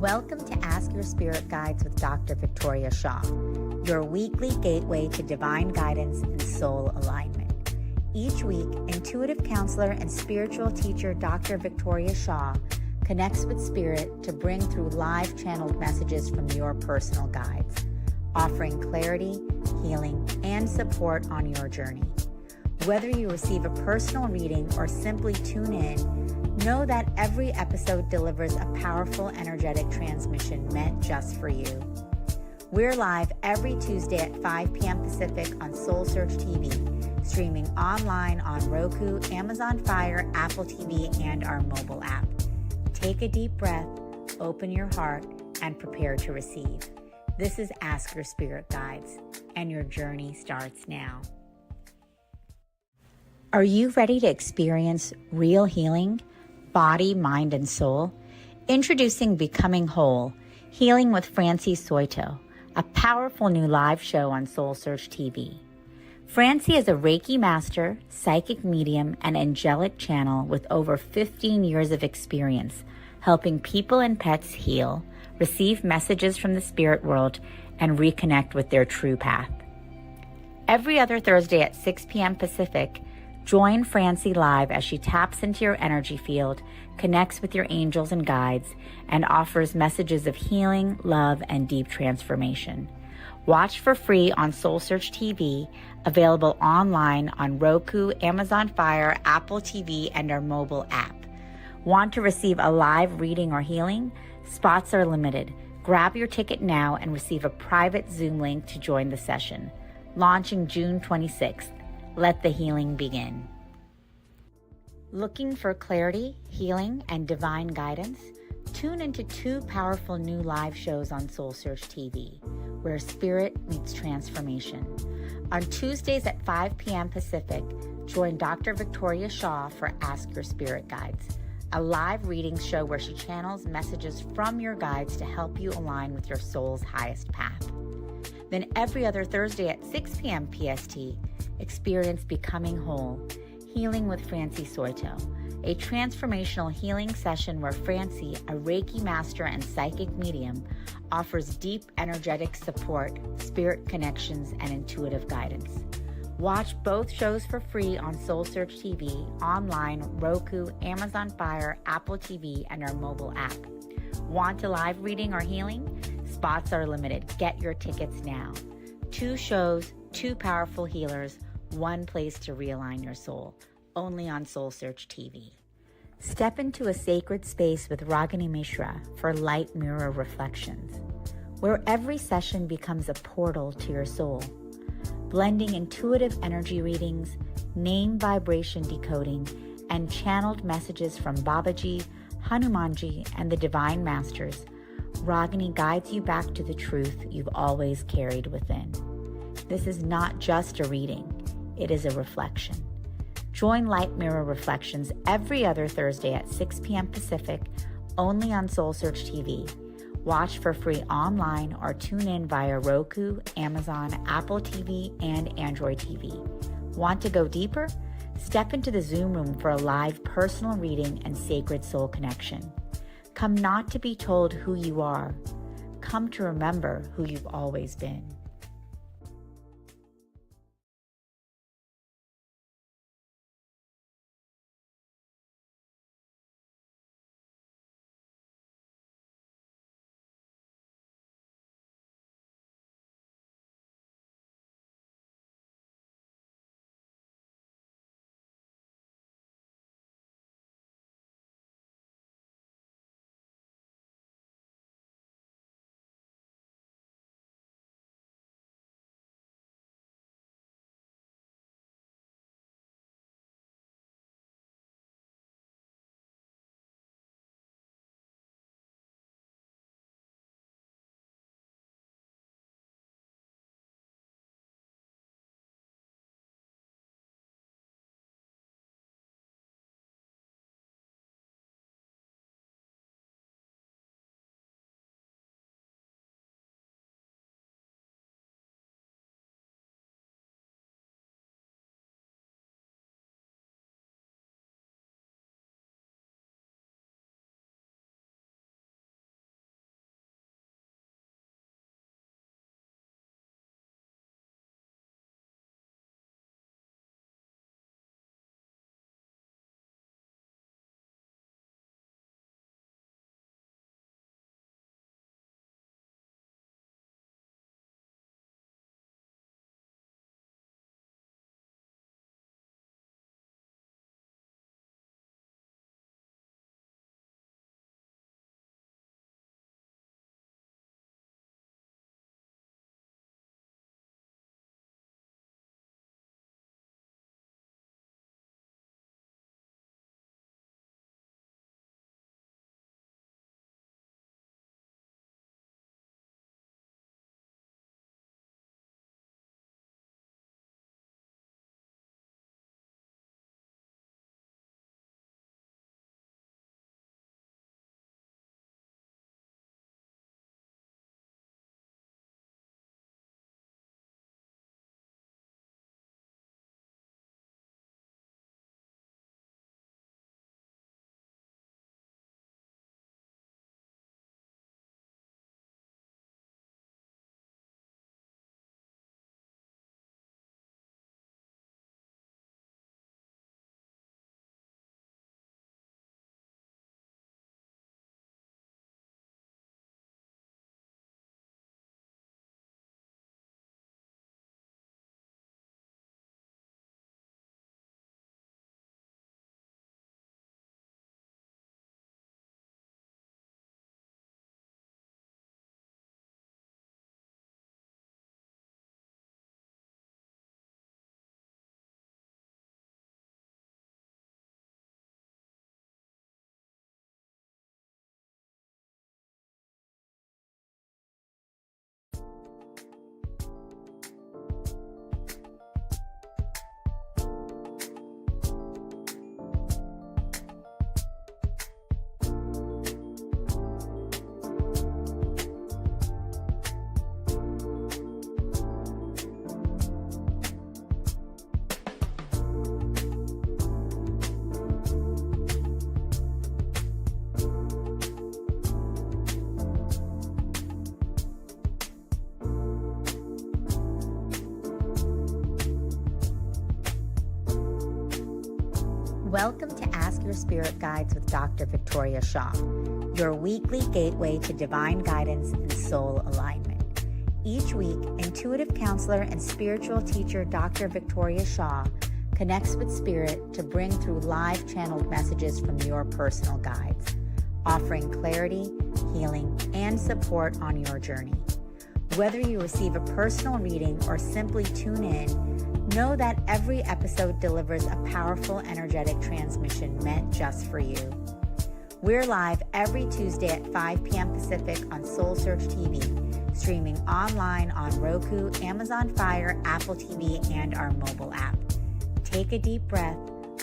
Welcome to Ask Your Spirit Guides with Dr. Victoria Shaw, your weekly gateway to divine guidance and soul alignment. Each week, intuitive counselor and spiritual teacher Dr. Victoria Shaw connects with spirit to bring through live channeled messages from your personal guides, offering clarity, healing, and support on your journey. Whether you receive a personal reading or simply tune in, know that every episode delivers a powerful energetic transmission meant just for you. We're live every Tuesday at 5 p.m. Pacific on SoulSearch TV, streaming online on Roku, Amazon Fire, Apple TV, and our mobile app. Take a deep breath, open your heart, and prepare to receive. This is Ask Your Spirit Guides, and your journey starts now. Are you ready to experience real healing? Body, mind, and soul? Introducing Becoming Whole, Healing with Francie Soito, a powerful new live show on SoulSearch TV. Francie is a Reiki master, psychic medium, and angelic channel with over 15 years of experience helping people and pets heal, receive messages from the spirit world, and reconnect with their true path. Every other Thursday at 6 p.m. Pacific, join Francie live as she taps into your energy field, connects with your angels and guides, and offers messages of healing, love, and deep transformation. Watch for free on SoulSearch TV, available online on Roku, Amazon Fire, Apple TV, and our mobile app. Want to receive a live reading or healing? Spots are limited. Grab your ticket now and receive a private Zoom link to join the session. Launching June 26th. Let the healing begin. Looking for clarity, healing, and divine guidance? Tune into two powerful new live shows on SoulSearch TV, where spirit meets transformation. On Tuesdays at 5 p.m. Pacific, join Dr. Victoria Shaw for Ask Your Spirit Guides, a live reading show where she channels messages from your guides to help you align with your soul's highest path. Then every other Thursday at 6 p.m. PST, experience Becoming Whole, Healing with Francie Soito, a transformational healing session where Francie, a Reiki master and psychic medium, offers deep energetic support, spirit connections, and intuitive guidance. Watch both shows for free on SoulSearch TV, online, Roku, Amazon Fire, Apple TV, and our mobile app. Want a live reading or healing? Spots are limited. Get your tickets now. 2 shows, 2 powerful healers, 1 place to realign your soul. Only on SoulSearch TV. Step into a sacred space with Ragini Mishra for Light Mirror Reflections, where every session becomes a portal to your soul. Blending intuitive energy readings, name vibration decoding, and channeled messages from Babaji, Hanumanji, and the Divine Masters, Ragini guides you back to the truth you've always carried within. This is not just a reading, it is a reflection. Join Light Mirror Reflections every other Thursday at 6 p.m. Pacific, only on SoulSearch TV. Watch for free online or tune in via Roku, Amazon, Apple TV, and Android TV. Want to go deeper? Step into the Zoom room for a live personal reading and sacred soul connection. Come not to be told who you are. Come to remember who you've always been. Welcome to Ask Your Spirit Guides with Dr. Victoria Shaw, your weekly gateway to divine guidance and soul alignment. Each week, intuitive counselor and spiritual teacher Dr. Victoria Shaw connects with spirit to bring through live channeled messages from your personal guides, offering clarity, healing, and support on your journey. Whether you receive a personal reading or simply tune in, know that every episode delivers a powerful energetic transmission meant just for you. We're live every Tuesday at 5 p.m. Pacific on SoulSearch TV, streaming online on Roku, Amazon Fire, Apple TV, and our mobile app. Take a deep breath,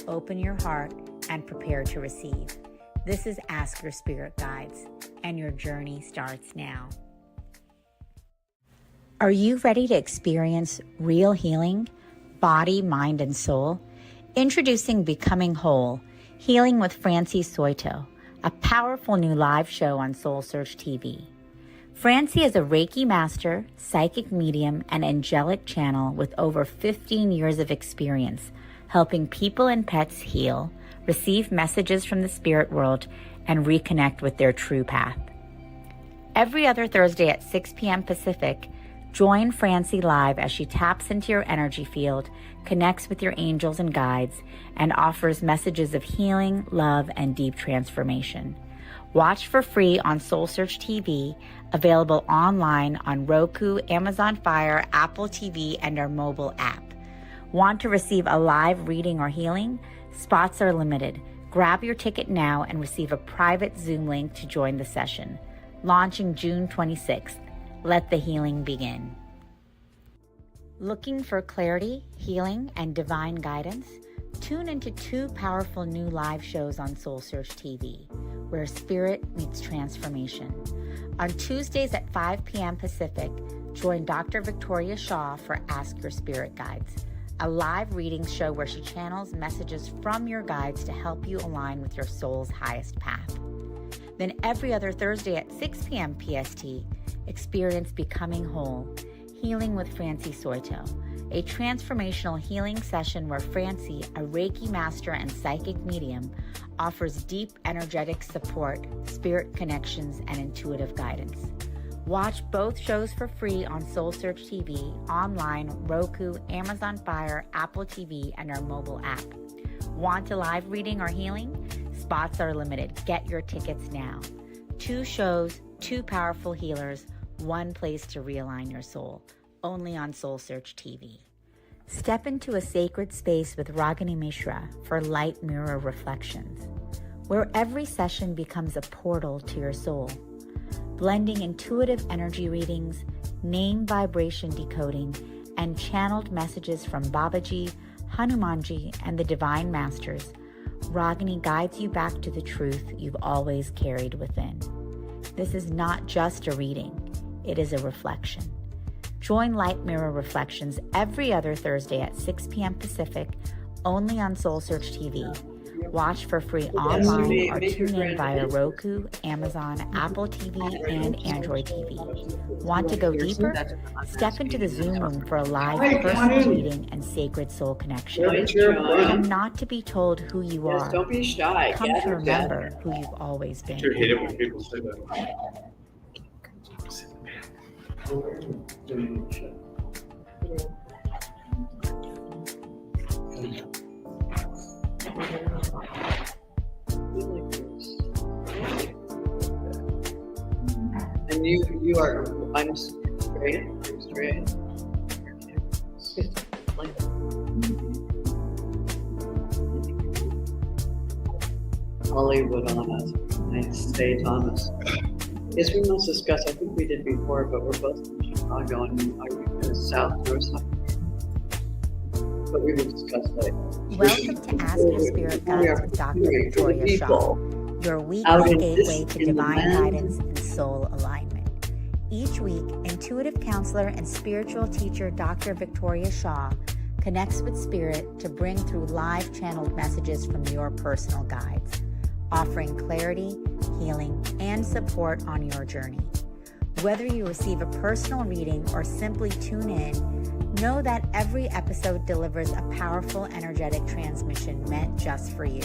open your heart, and prepare to receive. This is Ask Your Spirit Guides, and your journey starts now. Are you ready to experience real healing? Body, mind, and soul? Introducing Becoming Whole, Healing with Francie Soito, a powerful new live show on SoulSearch TV. Francie is a Reiki master, psychic medium, and angelic channel with over 15 years of experience helping people and pets heal, receive messages from the spirit world, and reconnect with their true path. Every other Thursday at 6 p.m. Pacific, join Francie live as she taps into your energy field, connects with your angels and guides, and offers messages of healing, love, and deep transformation. Watch for free on SoulSearch TV, available online on Roku, Amazon Fire, Apple TV, and our mobile app. Want to receive a live reading or healing? Spots are limited. Grab your ticket now and receive a private Zoom link to join the session. Launching June 26th. Let the healing begin. Looking for clarity, healing, and divine guidance? Tune into two powerful new live shows on SoulSearch TV, where spirit meets transformation. On Tuesdays at 5 p.m. Pacific, join Dr. Victoria Shaw for Ask Your Spirit Guides, a live reading show where she channels messages from your guides to help you align with your soul's highest path. Then every other Thursday at 6 p.m. PST, experience Becoming Whole, Healing with Francie Soito, a transformational healing session where Francie, a Reiki master and psychic medium, offers deep energetic support, spirit connections, and intuitive guidance. Watch both shows for free on SoulSearch TV, online, Roku, Amazon Fire, Apple TV, and our mobile app. Want a live reading or healing? Spots are limited. Get your tickets now. 2 shows, 2 powerful healers, 1 place to realign your soul. Only on SoulSearch TV. Step into a sacred space with Ragini Mishra for Light Mirror Reflections, where every session becomes a portal to your soul. Blending intuitive energy readings, name vibration decoding, and channeled messages from Babaji, Hanumanji, and the Divine Masters, Ragini guides you back to the truth you've always carried within. This is not just a reading, it is a reflection. Join Light Mirror Reflections every other Thursday at 6 p.m. Pacific, only on SoulSearch TV. Watch for free online or tune in via Roku, Amazon, Apple TV, and Android TV. Want to go deeper? Step into the Zoom room for a live personal reading and sacred soul connection. Come not to be told who you are. Don't be shy. Come to remember who you've always been. I hate it when people say that. And you are, I'm straight. Hollywood on us. Nice day, Thomas. Yes, we must discuss, I think we did before, but we're both in Chicago and are you in the south or something? But we will discuss later. Welcome to Ask Your Spirit Guides with Dr. Victoria Shaw, your weekly gateway to divine guidance and soul alignment. Each week, intuitive counselor and spiritual teacher Dr. Victoria Shaw connects with spirit to bring through live channeled messages from your personal guides, offering clarity, healing, and support on your journey. Whether you receive a personal reading or simply tune in, Know that every episode delivers a powerful, energetic transmission meant just for you.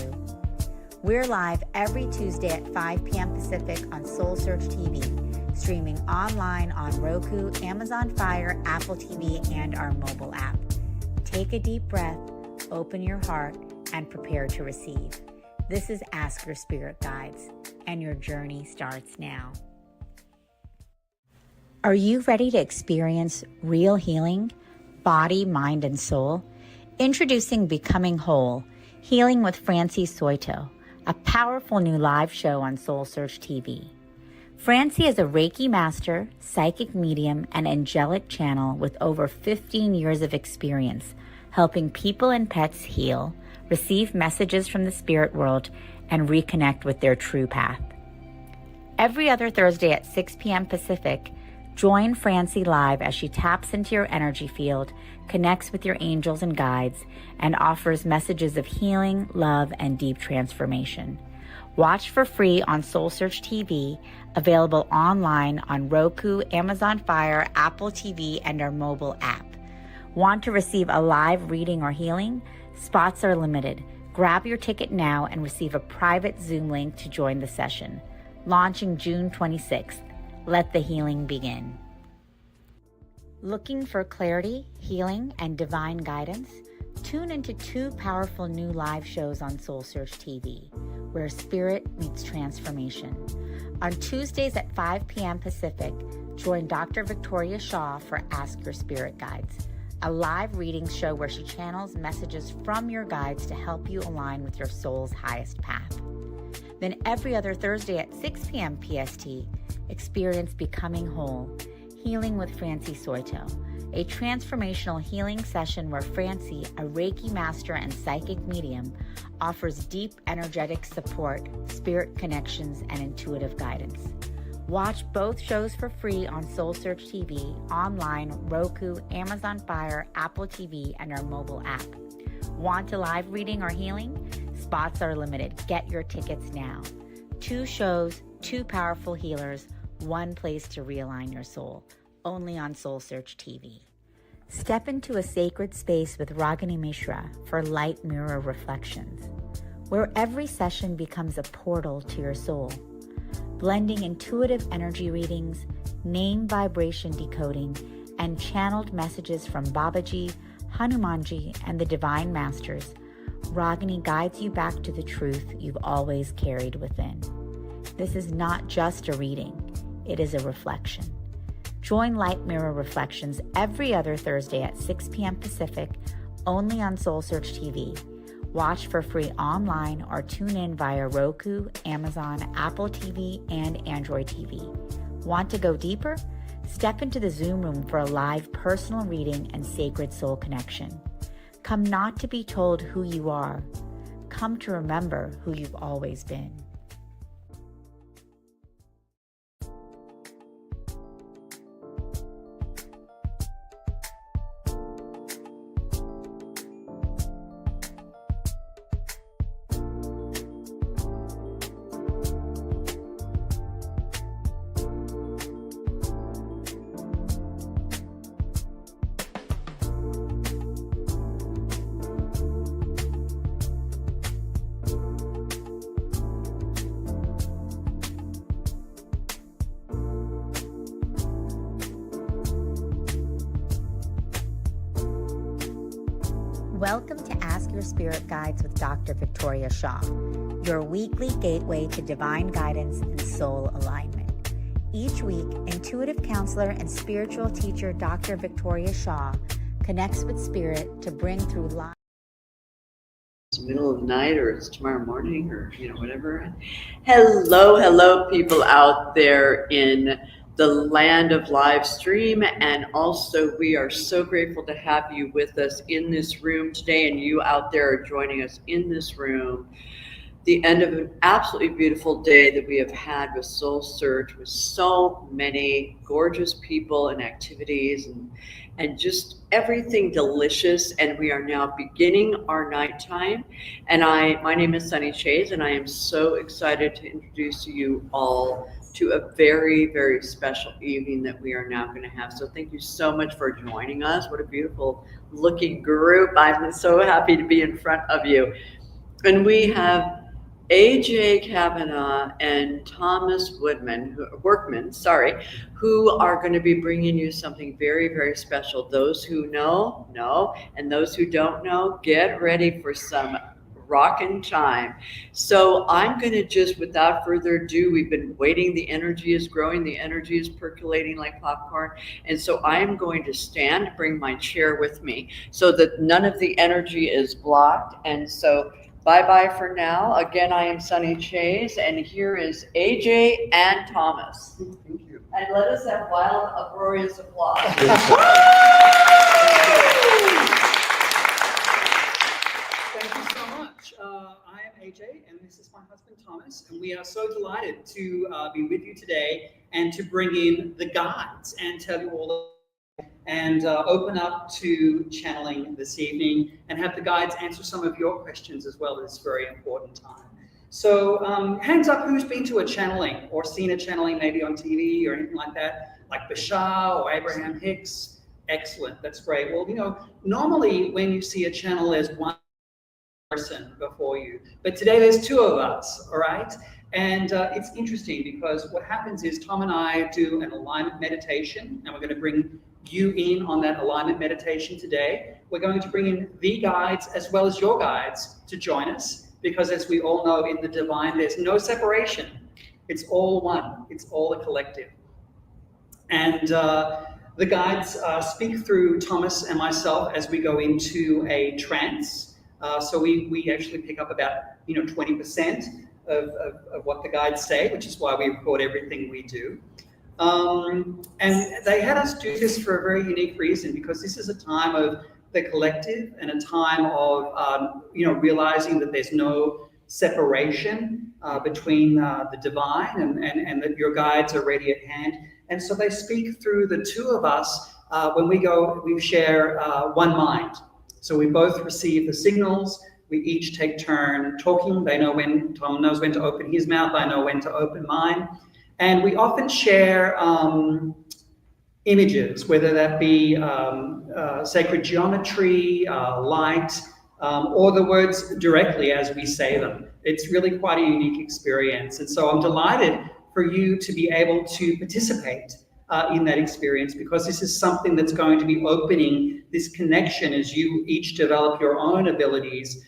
We're live every Tuesday at 5 p.m. Pacific on SoulSearch TV, streaming online on Roku, Amazon Fire, Apple TV, and our mobile app. Take a deep breath, open your heart, and prepare to receive. This is Ask Your Spirit Guides, and your journey starts now. Are you ready to experience real healing? Body, mind, and soul? Introducing Becoming Whole, Healing with Francie Soito, a powerful new live show on SoulSearch TV. Francie is a Reiki master, psychic medium, and angelic channel with over 15 years of experience helping people and pets heal, receive messages from the spirit world, and reconnect with their true path. Every other Thursday at 6 p.m. Pacific, join Francie live as she taps into your energy field, connects with your angels and guides, and offers messages of healing, love, and deep transformation. Watch for free on SoulSearch TV, available online on Roku, Amazon Fire, Apple TV, and our mobile app. Want to receive a live reading or healing? Spots are limited. Grab your ticket now and receive a private Zoom link to join the session. Launching June 26th. Let the healing begin. Looking for clarity, healing, and divine guidance? Tune into two powerful new live shows on SoulSearch TV, where spirit meets transformation. On Tuesdays at 5 p.m. Pacific, join Dr. Victoria Shaw for Ask Your Spirit Guides, a live reading show where she channels messages from your guides to help you align with your soul's highest path. Then every other Thursday at 6 p.m. PST, experience Becoming Whole, Healing with Francie Soito, a transformational healing session where Francie, a Reiki master and psychic medium, offers deep energetic support, spirit connections, and intuitive guidance. Watch both shows for free on SoulSearch TV, online, Roku, Amazon Fire, Apple TV, and our mobile app. Want a live reading or healing? Spots are limited. Get your tickets now. 2 shows, 2 powerful healers, 1 place to realign your soul. Only on SoulSearch TV. Step into a sacred space with Ragini Mishra for Light Mirror Reflections, where every session becomes a portal to your soul. Blending intuitive energy readings, name vibration decoding, and channeled messages from Babaji, Hanumanji, and the Divine Masters, Ragini guides you back to the truth you've always carried within. This is not just a reading, it is a reflection. Join Light Mirror Reflections every other Thursday at 6 p.m. Pacific, only on SoulSearch TV. Watch for free online or tune in via Roku, Amazon, Apple TV, and Android TV. Want to go deeper? Step into the Zoom room for a live personal reading and sacred soul connection. Come not to be told who you are. Come to remember who you've always been. Welcome to Ask Your Spirit Guides with Dr. Victoria Shaw, your weekly gateway to divine guidance and soul alignment. Each week, intuitive counselor and spiritual teacher Dr. Victoria Shaw connects with spirit to bring through life. It's the middle of the night, or it's tomorrow morning, or whatever. Hello, people out there in the land of live stream, and also we are so grateful to have you with us in this room today, and you out there are joining us in this room. The end of an absolutely beautiful day that we have had with Soul Search, with so many gorgeous people and activities, and and just everything delicious. And we are now beginning our nighttime. And my name is Sunny Chase, and I am so excited to introduce you all to a very, very special evening that we are now going to have. So thank you so much for joining us. What a beautiful looking group. I'm so happy to be in front of you. And we have AJ Kavanaugh and Thomas Workman, who are going to be bringing you something very, very special. Those who know, and those who don't know, get ready for some rockin' time. So I'm going to just, without further ado, we've been waiting. The energy is growing. The energy is percolating like popcorn. And so I am going to stand, bring my chair with me so that none of the energy is blocked. And so bye-bye for now. Again, I am Sunny Chase, and here is AJ and Thomas. Thank you. And let us have wild, uproarious applause. Thank you so much. I am AJ, and this is my husband Thomas, and we are so delighted to be with you today and to bring in the guides and tell you all and open up to channeling this evening and have the guides answer some of your questions as well at this very important time. So hands up who's been to a channeling or seen a channeling maybe on TV or anything like that, like Bashar or Abraham Hicks. Excellent, that's great. Well, normally when you see a channel, there's one person before you, but today there's two of us, all right? And it's interesting because what happens is Tom and I do an alignment meditation, and we're going to bring you in on that alignment meditation today. We're going to bring in the guides as well as your guides to join us, because as we all know, in the divine, there's no separation. It's all one. It's all a collective. And the guides speak through Thomas and myself as we go into a trance. So we actually pick up about 20% of what the guides say, which is why we record everything we do. And they had us do this for a very unique reason, because this is a time of the collective and a time of realizing that there's no separation between the divine and that your guides are ready at hand. And so they speak through the two of us. When we share one mind. So we both receive the signals. We each take turn talking. They know when, Tom knows when to open his mouth. I know when to open mine. And we often share images, whether that be sacred geometry, light, or the words directly as we say them. It's really quite a unique experience. And so I'm delighted for you to be able to participate in that experience, because this is something that's going to be opening this connection as you each develop your own abilities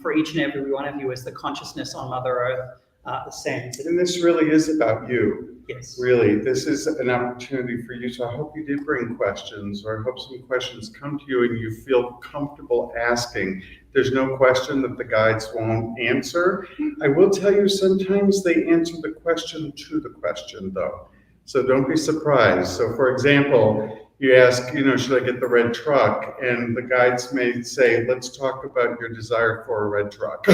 for each and every one of you as the consciousness on Mother Earth ascends. And this really is about you. Yes. Really, this is an opportunity for you. So I hope you did bring questions, or I hope some questions come to you and you feel comfortable asking. There's no question that the guides won't answer. I will tell you, sometimes they answer the question to the question, though. So don't be surprised. So for example, you ask, should I get the red truck? And the guides may say, let's talk about your desire for a red truck.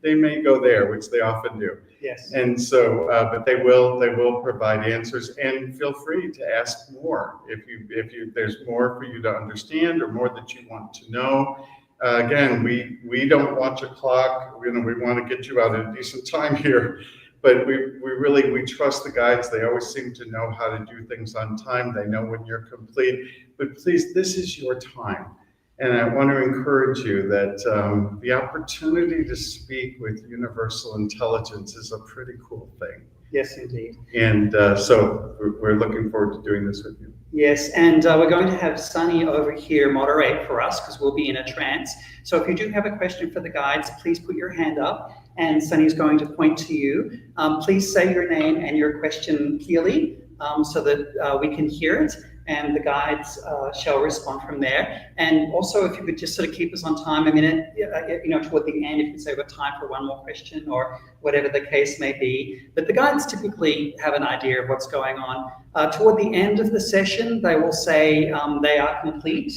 They may go there, which they often do. Yes. And so, but they will provide answers, and feel free to ask more if there's more for you to understand or more that you want to know. Again, we don't watch a clock. We want to get you out at a decent time here. But we trust the guides. They always seem to know how to do things on time. They know when you're complete. But please, this is your time. And I want to encourage you that the opportunity to speak with universal intelligence is a pretty cool thing. Yes, indeed. And so we're looking forward to doing this with you. Yes, and we're going to have Sunny over here moderate for us, because we'll be in a trance. So if you do have a question for the guides, please put your hand up, and Sunny is going to point to you. Please say your name and your question clearly so that we can hear it, and the guides shall respond from there. And also, if you could just sort of keep us on time a minute, toward the end, if you could say we've got time for one more question or whatever the case may be. But the guides typically have an idea of what's going on. Toward the end of the session, they will say they are complete.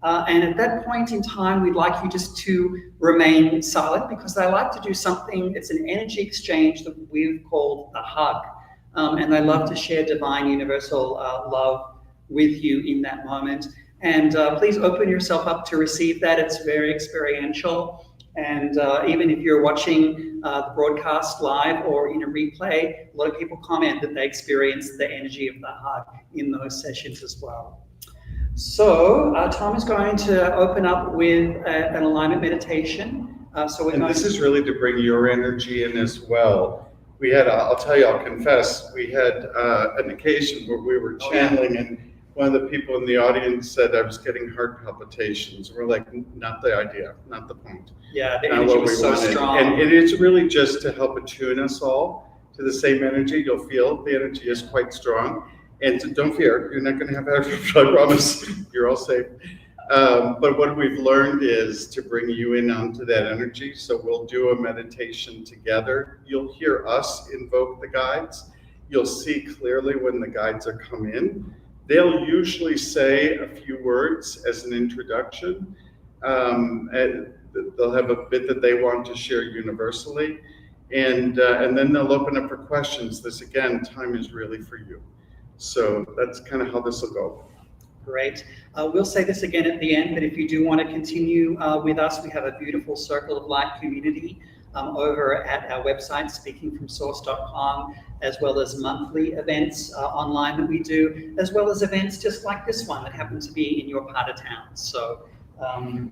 And at that point in time, we'd like you just to remain silent, because they like to do something. It's an energy exchange that we've called a hug. And they love to share divine universal love with you in that moment. And please open yourself up to receive that. It's very experiential. And even if you're watching the broadcast live or in a replay, a lot of people comment that they experience the energy of the hug in those sessions as well. So Tom is going to open up with an alignment meditation. This is really to bring your energy in as well. We had, I'll tell you, I'll confess, we had an occasion where we were channeling, and one of the people in the audience said I was getting heart palpitations. We're like, not the idea, not the point. Yeah, the energy was so strong. And it is really just to help attune us all to the same energy. You'll feel the energy is quite strong. And don't fear, you're not going to have I promise. You're all safe. But what we've learned is to bring you in onto that energy. So we'll do a meditation together. You'll hear us invoke the guides. You'll see clearly when the guides are come in. They'll usually say a few words as an introduction. And they'll have a bit that they want to share universally. And then they'll open up for questions. This, again, time is really for you. So that's kind of how this will go. Great. We'll say this again at the end, but if you do want to continue with us, we have a beautiful Circle of Light community over at our website, speakingfromsource.com, as well as monthly events online that we do, as well as events just like this one that happen to be in your part of town. So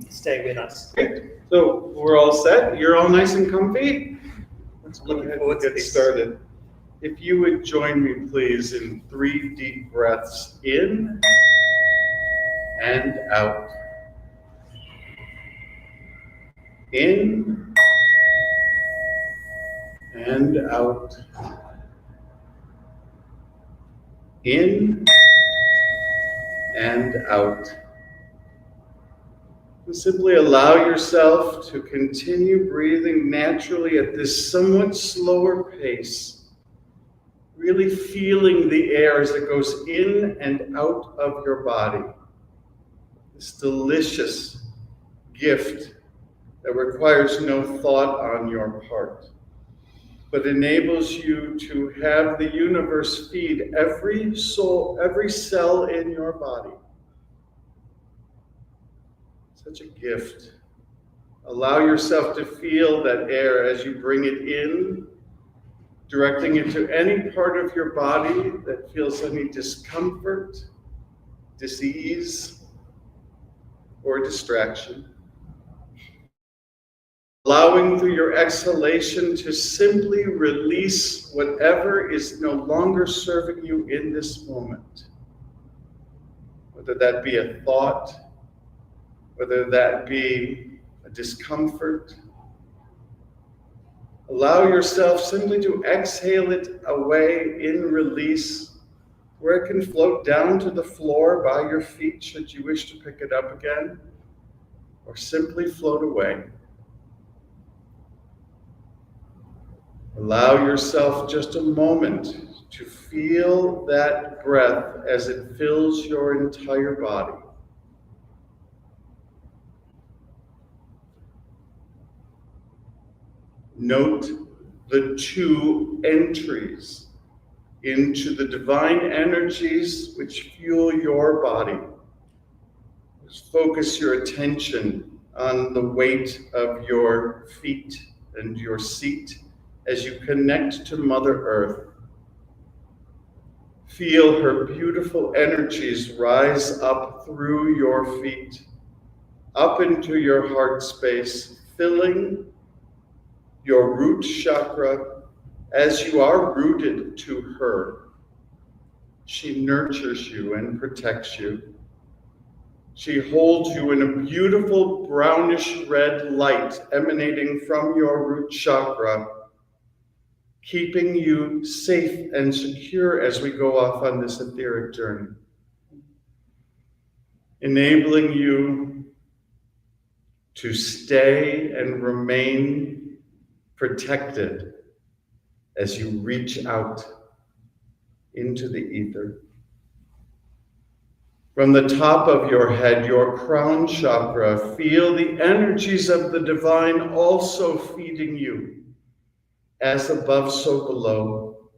stay with us. Great. So we're all set. You're all nice and comfy. Let's go ahead and get started. If you would join me, please, in 3 deep breaths in and out. In and out. In and out. And simply allow yourself to continue breathing naturally at this somewhat slower pace. Really feeling the air as it goes in and out of your body. This delicious gift that requires no thought on your part, but enables you to have the universe feed every soul, every cell in your body. Such a gift. Allow yourself to feel that air as you bring it in, directing it to any part of your body that feels any discomfort, dis-ease, or distraction. Allowing through your exhalation to simply release whatever is no longer serving you in this moment. Whether that be a thought, whether that be a discomfort. Allow yourself simply to exhale it away in release, where it can float down to the floor by your feet should you wish to pick it up again, or simply float away. Allow yourself just a moment to feel that breath as it fills your entire body. Note the 2 entries into the divine energies which fuel your body. Just focus your attention on the weight of your feet and your seat as you connect to Mother Earth. Feel her beautiful energies rise up through your feet, up into your heart space, filling your root chakra as you are rooted to her. She nurtures you and protects you. She holds you in a beautiful brownish red light emanating from your root chakra, keeping you safe and secure as we go off on this etheric journey. Enabling you to stay and remain protected as you reach out into the ether. From the top of your head, your crown chakra, feel the energies of the divine also feeding you, as above, so below.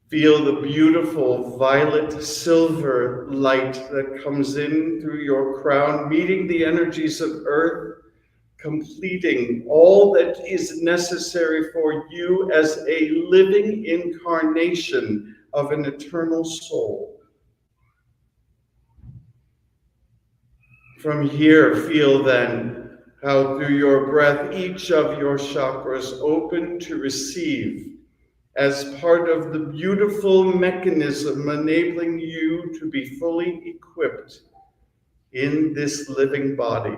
Feel the beautiful violet silver light that comes in through your crown, meeting the energies of earth, completing all that is necessary for you as a living incarnation of an eternal soul. From here, feel then how through your breath each of your chakras open to receive as part of the beautiful mechanism enabling you to be fully equipped in this living body.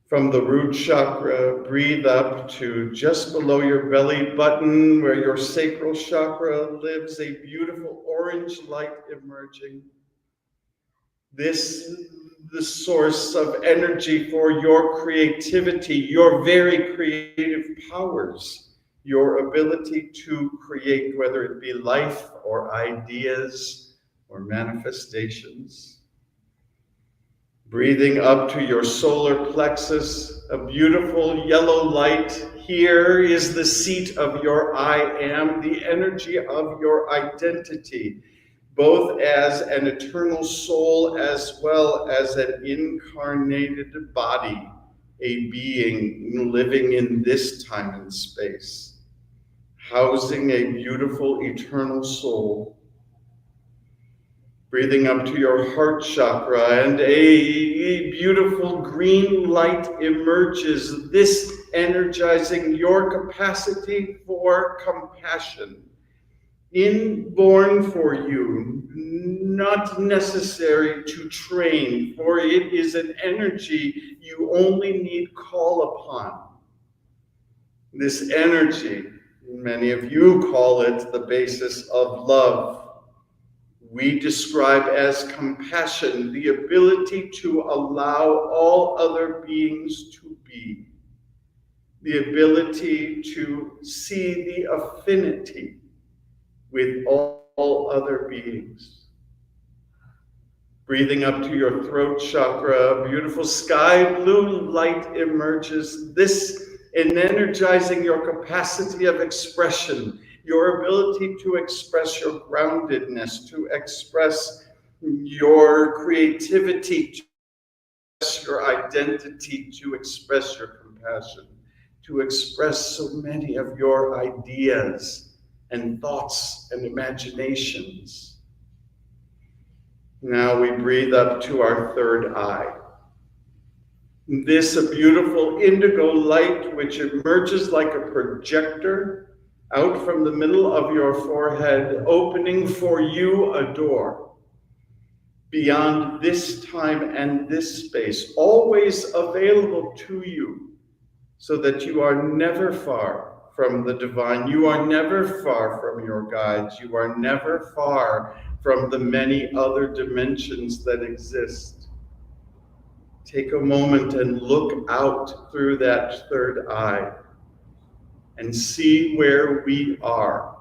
From the root chakra, breathe up to just below your belly button where your sacral chakra lives, a beautiful orange light emerging. This, the source of energy for your creativity, your very creative powers, your ability to create, whether it be life or ideas or manifestations. Breathing up to your solar plexus, a beautiful yellow light. Here is the seat of your I am, the energy of your identity, both as an eternal soul as well as an incarnated body, a being living in this time and space, housing a beautiful eternal soul. Breathing up to your heart chakra, and a beautiful green light emerges, this energizing your capacity for compassion. Inborn for you, not necessary to train, for it is an energy you only need call upon. This energy, many of you call it the basis of love. We describe as compassion the ability to allow all other beings to be, the ability to see the affinity with all other beings. Breathing up to your throat chakra, a beautiful sky blue light emerges, this in energizing your capacity of expression, your ability to express your groundedness, to express your creativity, to express your identity, to express your compassion, to express so many of your ideas and thoughts and imaginations. Now we breathe up to our third eye. This a beautiful indigo light which emerges like a projector out from the middle of your forehead, opening for you a door beyond this time and this space, always available to you, so that you are never far from the divine. You are never far from your guides. You are never far from the many other dimensions that exist. Take a moment and look out through that third eye and see where we are.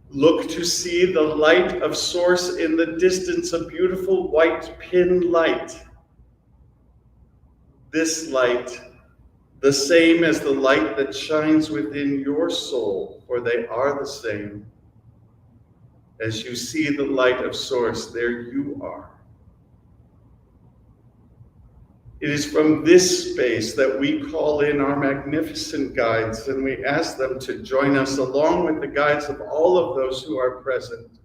Look to see the light of Source in the distance, a beautiful white pin light. This light, the same as the light that shines within your soul, for they are the same. As you see the light of Source, there you are. It is from this space that we call in our magnificent guides, and we ask them to join us along with the guides of all of those who are present.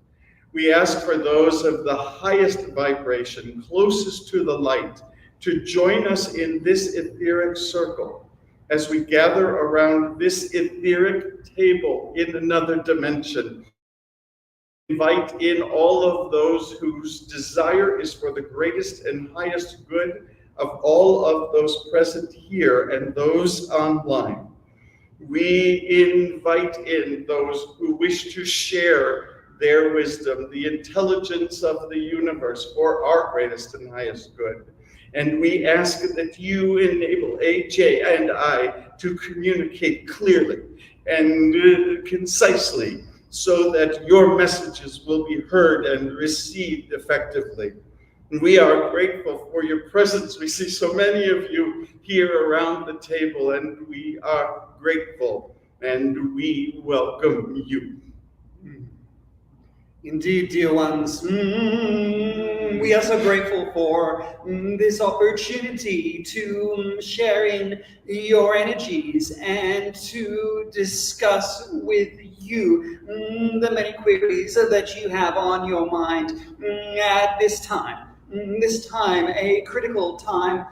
We ask for those of the highest vibration, closest to the light, to join us in this etheric circle as we gather around this etheric table in another dimension. Invite in all of those whose desire is for the greatest and highest good of all of those present here and those online. We invite in those who wish to share their wisdom, the intelligence of the universe for our greatest and highest good. And we ask that you enable AJ and I to communicate clearly and concisely so that your messages will be heard and received effectively. We are grateful for your presence. We see so many of you here around the table, and we are grateful and we welcome you. Indeed, dear ones, we are so grateful for this opportunity to share in your energies and to discuss with you the many queries that you have on your mind at this time. This time, a critical time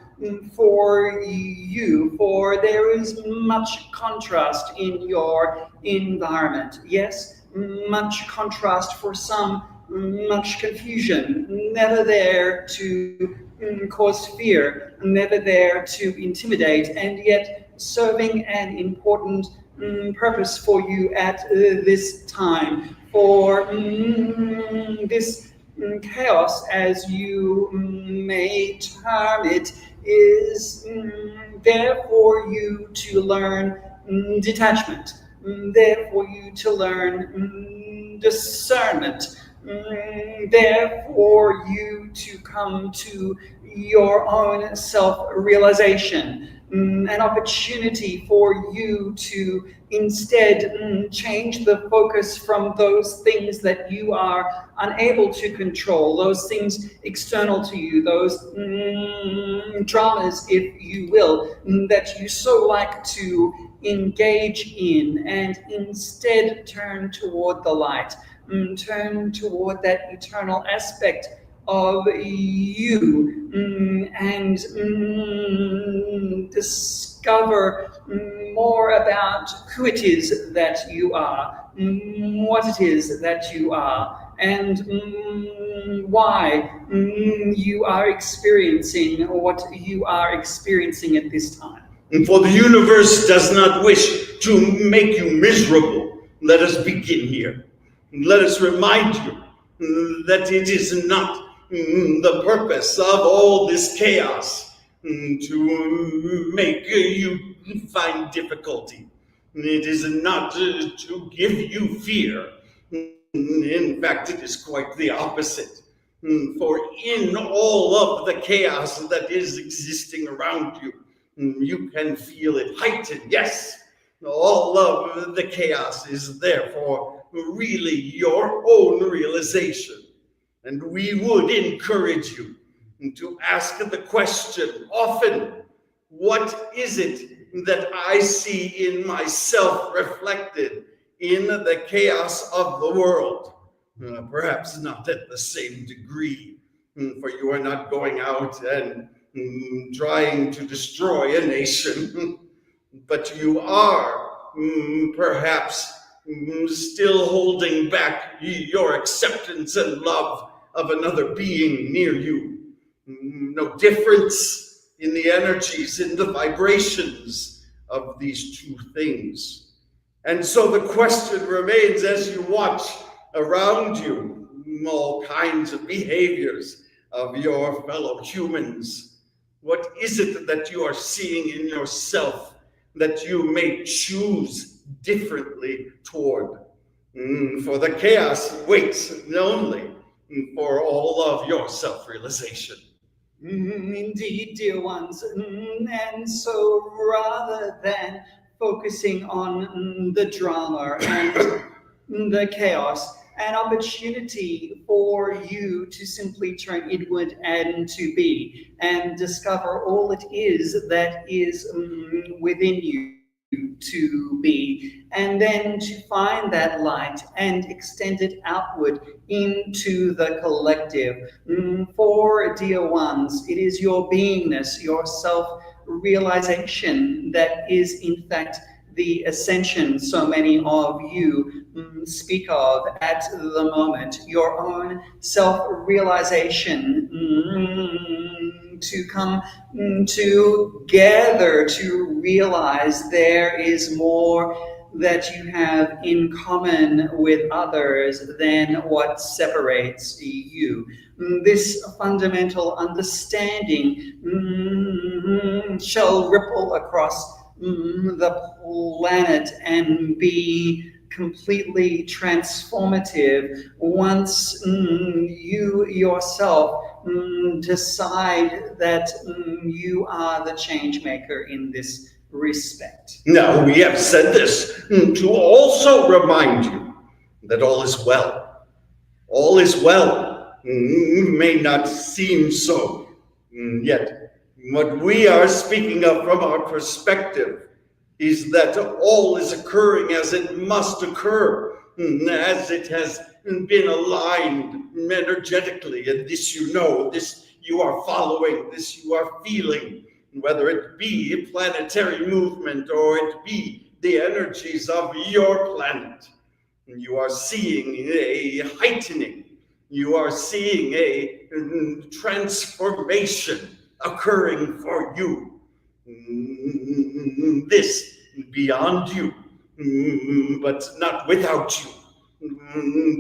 for you, for there is much contrast in your environment. Yes, much contrast for some, much confusion, never there to cause fear, never there to intimidate, and yet serving an important purpose for you at this time, for this chaos, as you may term it, is there for you to learn detachment, there for you to learn discernment, there for you to come to your own self-realization, an opportunity for you to instead change the focus from those things that you are unable to control, those things external to you, those dramas, if you will, that you so like to engage in, and instead turn toward the light, turn toward that eternal aspect of you, and discover more about who it is that you are, what it is that you are, and why you are experiencing what you are experiencing at this time. And for the universe does not wish to make you miserable. Let us begin here. Let us remind you that it is not the purpose of all this chaos to make you find difficulty. It is not to give you fear. In fact, it is quite the opposite. For in all of the chaos that is existing around you, you can feel it heightened. Yes, all of the chaos is therefore really your own realization. And we would encourage you to ask the question often, what is it that I see in myself reflected in the chaos of the world? Perhaps not at the same degree, for you are not going out and trying to destroy a nation, but you are perhaps still holding back your acceptance and love of another being near you. No difference in the energies, in the vibrations of these two things. And so the question remains, as you watch around you all kinds of behaviors of your fellow humans, what is it that you are seeing in yourself that you may choose differently toward? For the chaos waits only for all of your self-realization. Indeed, dear ones. And so rather than focusing on the drama and the chaos, an opportunity for you to simply turn inward and to be, and discover all it is that is within you to be, and then to find that light and extend it outward into the collective. For dear ones, it is your beingness, your self-realization that is in fact the ascension so many of you speak of at the moment, your own self-realization to come together to realize there is more that you have in common with others than what separates you. This fundamental understanding shall ripple across the planet and be completely transformative once you yourself decide that you are the change maker in this respect. Now, we have said this to also remind you that all is well. All is well. May not seem so, yet what we are speaking of from our perspective is that all is occurring as it must occur, as it has been aligned energetically, and this you know, this you are following, this you are feeling, whether it be a planetary movement or it be the energies of your planet. You are seeing a heightening, you are seeing a transformation occurring for you. This beyond you, but not without you.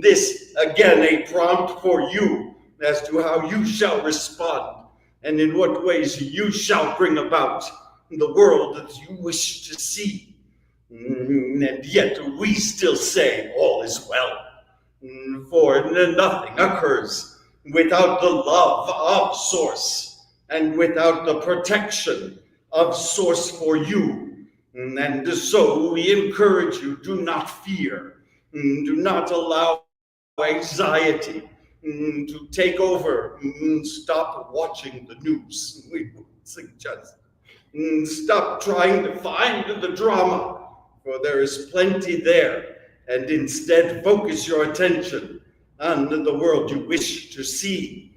This, again, a prompt for you as to how you shall respond and in what ways you shall bring about the world that you wish to see. And yet we still say all is well, for nothing occurs without the love of Source and without the protection of Source for you. And so we encourage you, do not fear, do not allow anxiety to take over, stop watching the news, we would suggest. Stop trying to find the drama, for there is plenty there, and instead focus your attention on the world you wish to see,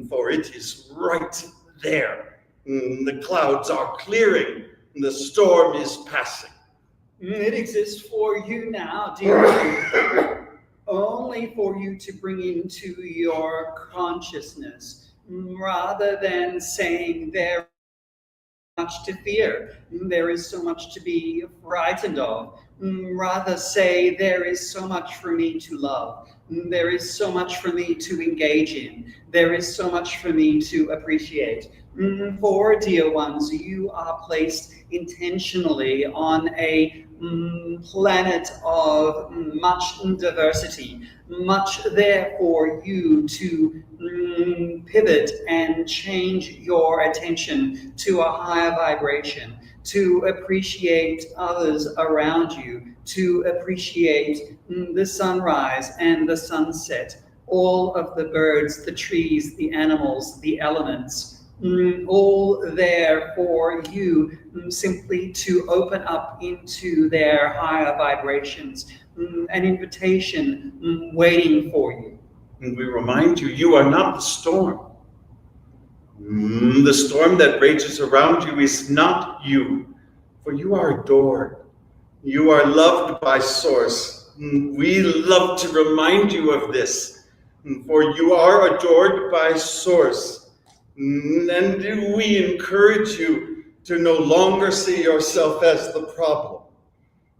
for it is right there. The clouds are clearing, the storm is passing. It exists for you now, dear. Only for you to bring into your consciousness, rather than saying there is much to fear, there is so much to be frightened of. Rather say there is so much for me to love. There is so much for me to engage in. There is so much for me to appreciate. For dear ones, you are placed intentionally on a planet of much diversity, much there for you to pivot and change your attention to a higher vibration, to appreciate others around you, to appreciate the sunrise and the sunset, all of the birds, the trees, the animals, the elements, all there for you simply to open up into their higher vibrations, an invitation waiting for you. And we remind you, you are not the storm. The storm that rages around you is not you, for you are adored. You are loved by Source. We love to remind you of this, for you are adored by Source. And we encourage you to no longer see yourself as the problem,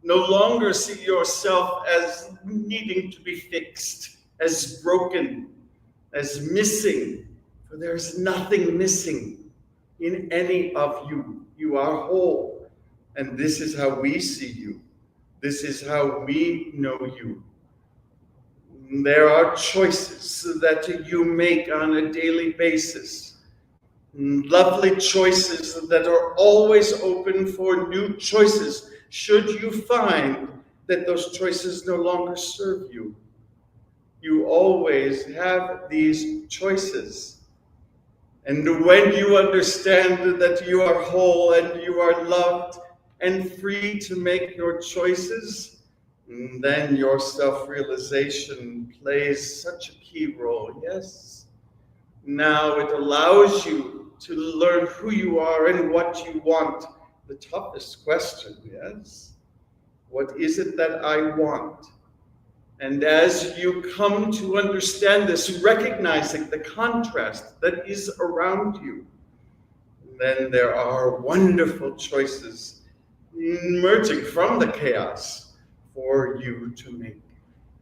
no longer see yourself as needing to be fixed, as broken, as missing, for there's nothing missing in any of you. You are whole, and this is how we see you. This is how we know you. There are choices that you make on a daily basis. Lovely choices that are always open for new choices, should you find that those choices no longer serve you. You always have these choices. And when you understand that you are whole and you are loved and free to make your choices, then your self-realization plays such a key role, yes? Now it allows you to learn who you are and what you want. The toughest question, yes? What is it that I want? And as you come to understand this, recognizing the contrast that is around you, then there are wonderful choices emerging from the chaos for you to make.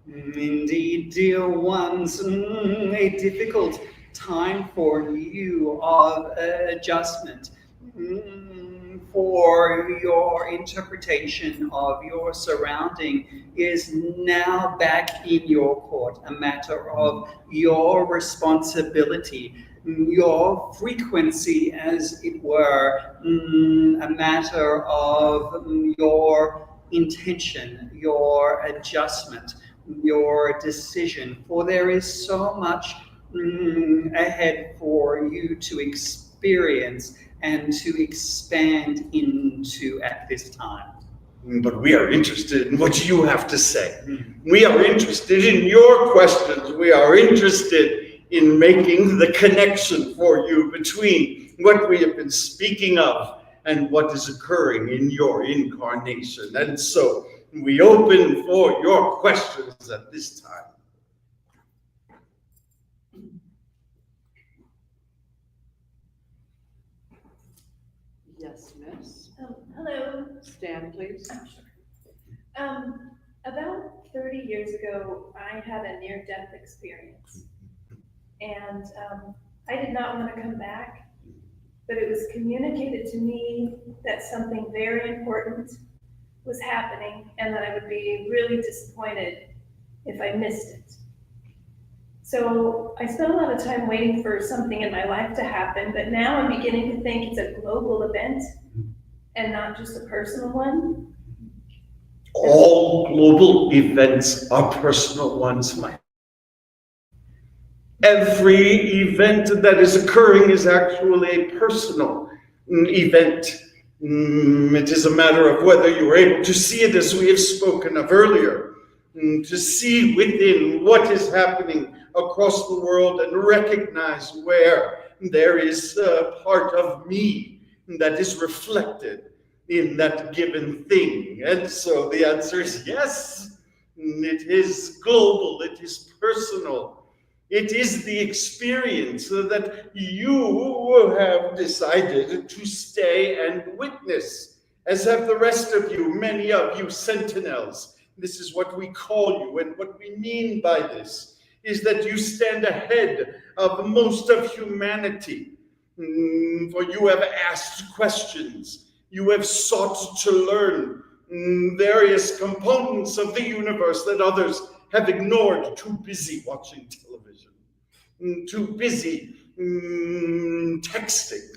Indeed, dear ones, a difficult time for you of adjustment, for your interpretation of your surrounding is now back in your court, a matter of your responsibility your frequency, as it were, a matter of your intention, your adjustment, your decision. For there is so much ahead for you to experience and to expand into at this time. But we are interested in what you have to say. We are interested in your questions. We are interested in making the connection for you between what we have been speaking of and what is occurring in your incarnation. And so we open for your questions at this time. Yes, miss. Hello. Stand, please. Sure. About 30 years ago, I had a near-death experience. And I did not want to come back, but it was communicated to me that something very important was happening and that I would be really disappointed if I missed it. So I spent a lot of time waiting for something in my life to happen, but now I'm beginning to think it's a global event and not just a personal one. All global events are personal ones, my. Every event that is occurring is actually a personal event. It is a matter of whether you are able to see it, as we have spoken of earlier, to see within what is happening across the world and recognize where there is a part of me that is reflected in that given thing. And so the answer is yes. It is global, it is personal. It is the experience that you have decided to stay and witness, as have the rest of you, many of you sentinels. This is what we call you, and what we mean by this is that you stand ahead of most of humanity. For you have asked questions. You have sought to learn various components of the universe that others have ignored, too busy watching television, too busy texting.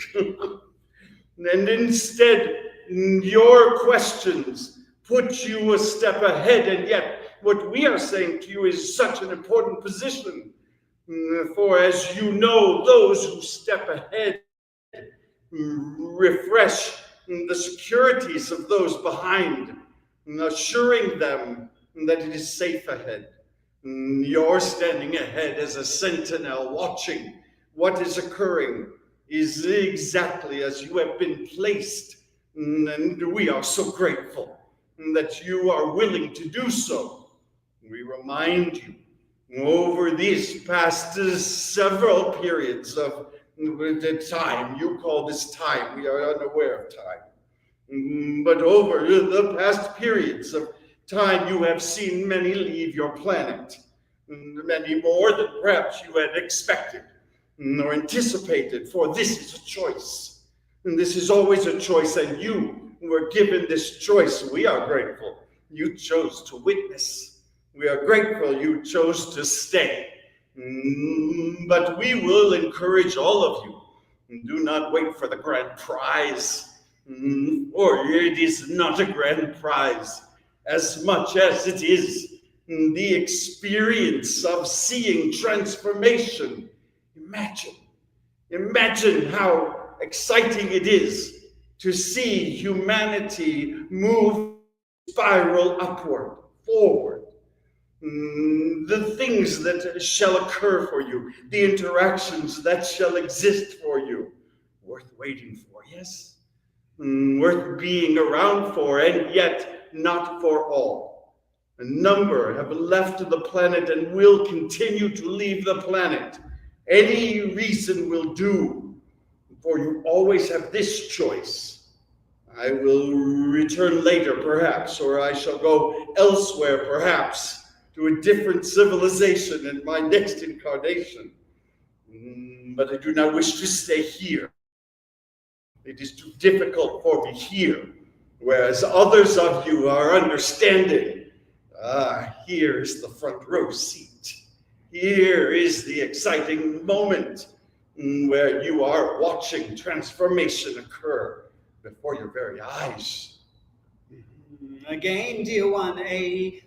And instead, your questions put you a step ahead, and yet what we are saying to you is such an important position. For as you know, those who step ahead refresh the securities of those behind, assuring them that it is safe ahead. You're standing ahead as a sentinel, watching what is occurring is exactly as you have been placed. And we are so grateful that you are willing to do so. We remind you, over these past several periods of the time, you call this time, we are unaware of time. But over the past periods of time, you have seen many leave your planet, many more than perhaps you had expected or anticipated, for this is a choice. And this is always a choice, and you were given this choice. We are grateful you chose to witness. We are grateful you chose to stay. But we will encourage all of you. Do not wait for the grand prize, or it is not a grand prize as much as it is the experience of seeing transformation. Imagine how exciting it is to see humanity move, spiral upward, forward. The things that shall occur for you, the interactions that shall exist for you, worth waiting for, yes? Worth being around for, and yet not for all. A number have left the planet and will continue to leave the planet. Any reason will do, for you always have this choice. I will return later, perhaps, or I shall go elsewhere, perhaps, to a different civilization in my next incarnation. But I do not wish to stay here. It is too difficult for me here, whereas others of you are understanding. Here is the front row seat. Here is the exciting moment. where you are watching transformation occur before your very eyes. Again, dear one, a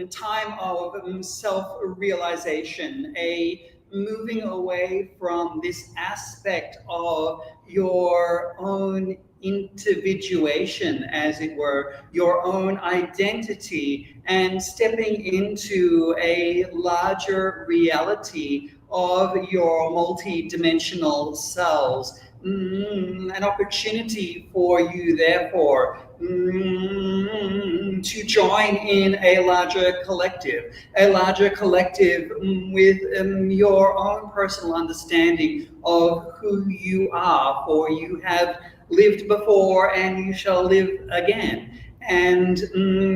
time of self-realization, a moving away from this aspect of your own individuation, as it were, your own identity, and stepping into a larger reality of your multi-dimensional selves. An opportunity for you, therefore, to join in a larger collective with your own personal understanding of who you are, for you have lived before and you shall live again. And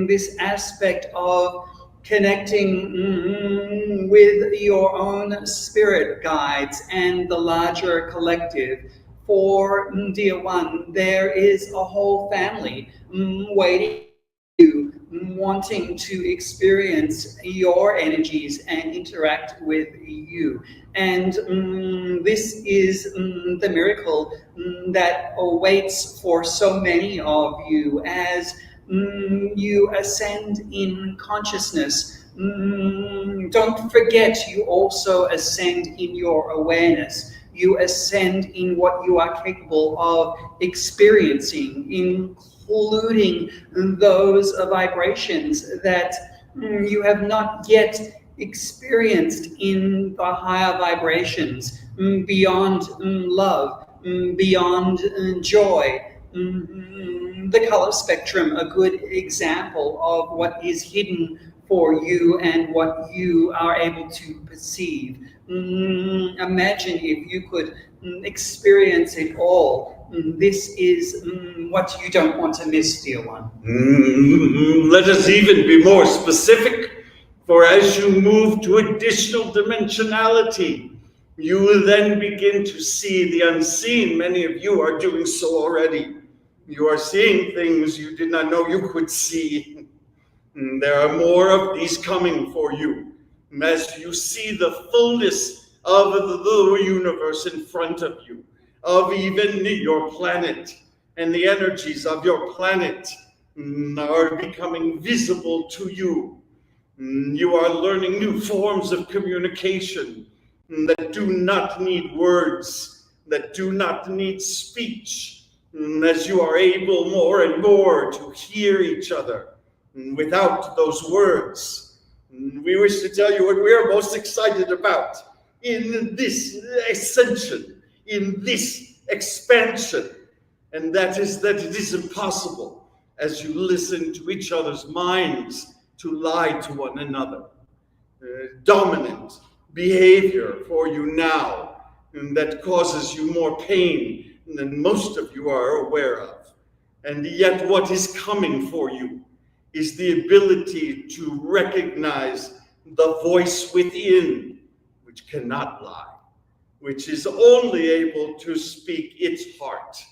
this aspect of connecting with your own spirit guides and the larger collective. For dear one, there is a whole family waiting for you, wanting to experience your energies and interact with you. And this is the miracle that awaits for so many of you as you ascend in consciousness. Don't forget, you also ascend in your awareness. You ascend in what you are capable of experiencing, including those vibrations that you have not yet experienced in the higher vibrations, beyond love, beyond joy. The color spectrum, a good example of what is hidden for you and what you are able to perceive. Imagine if you could experience it all. This is what you don't want to miss, dear one. Let us even be more specific, for as you move to additional dimensionality, you will then begin to see the unseen. Many of you are doing so already. You are seeing things you did not know you could see. There are more of these coming for you. As you see the fullness of the universe in front of you, of even your planet, and the energies of your planet are becoming visible to you. You are learning new forms of communication that do not need words, that do not need speech, as you are able more and more to hear each other without those words. We wish to tell you what we are most excited about in this ascension, in this expansion, and that is that it is impossible, as you listen to each other's minds, to lie to one another. Dominant behavior for you now, and that causes you more pain than most of you are aware of. And yet what is coming for you is the ability to recognize the voice within, which cannot lie, which is only able to speak its heart,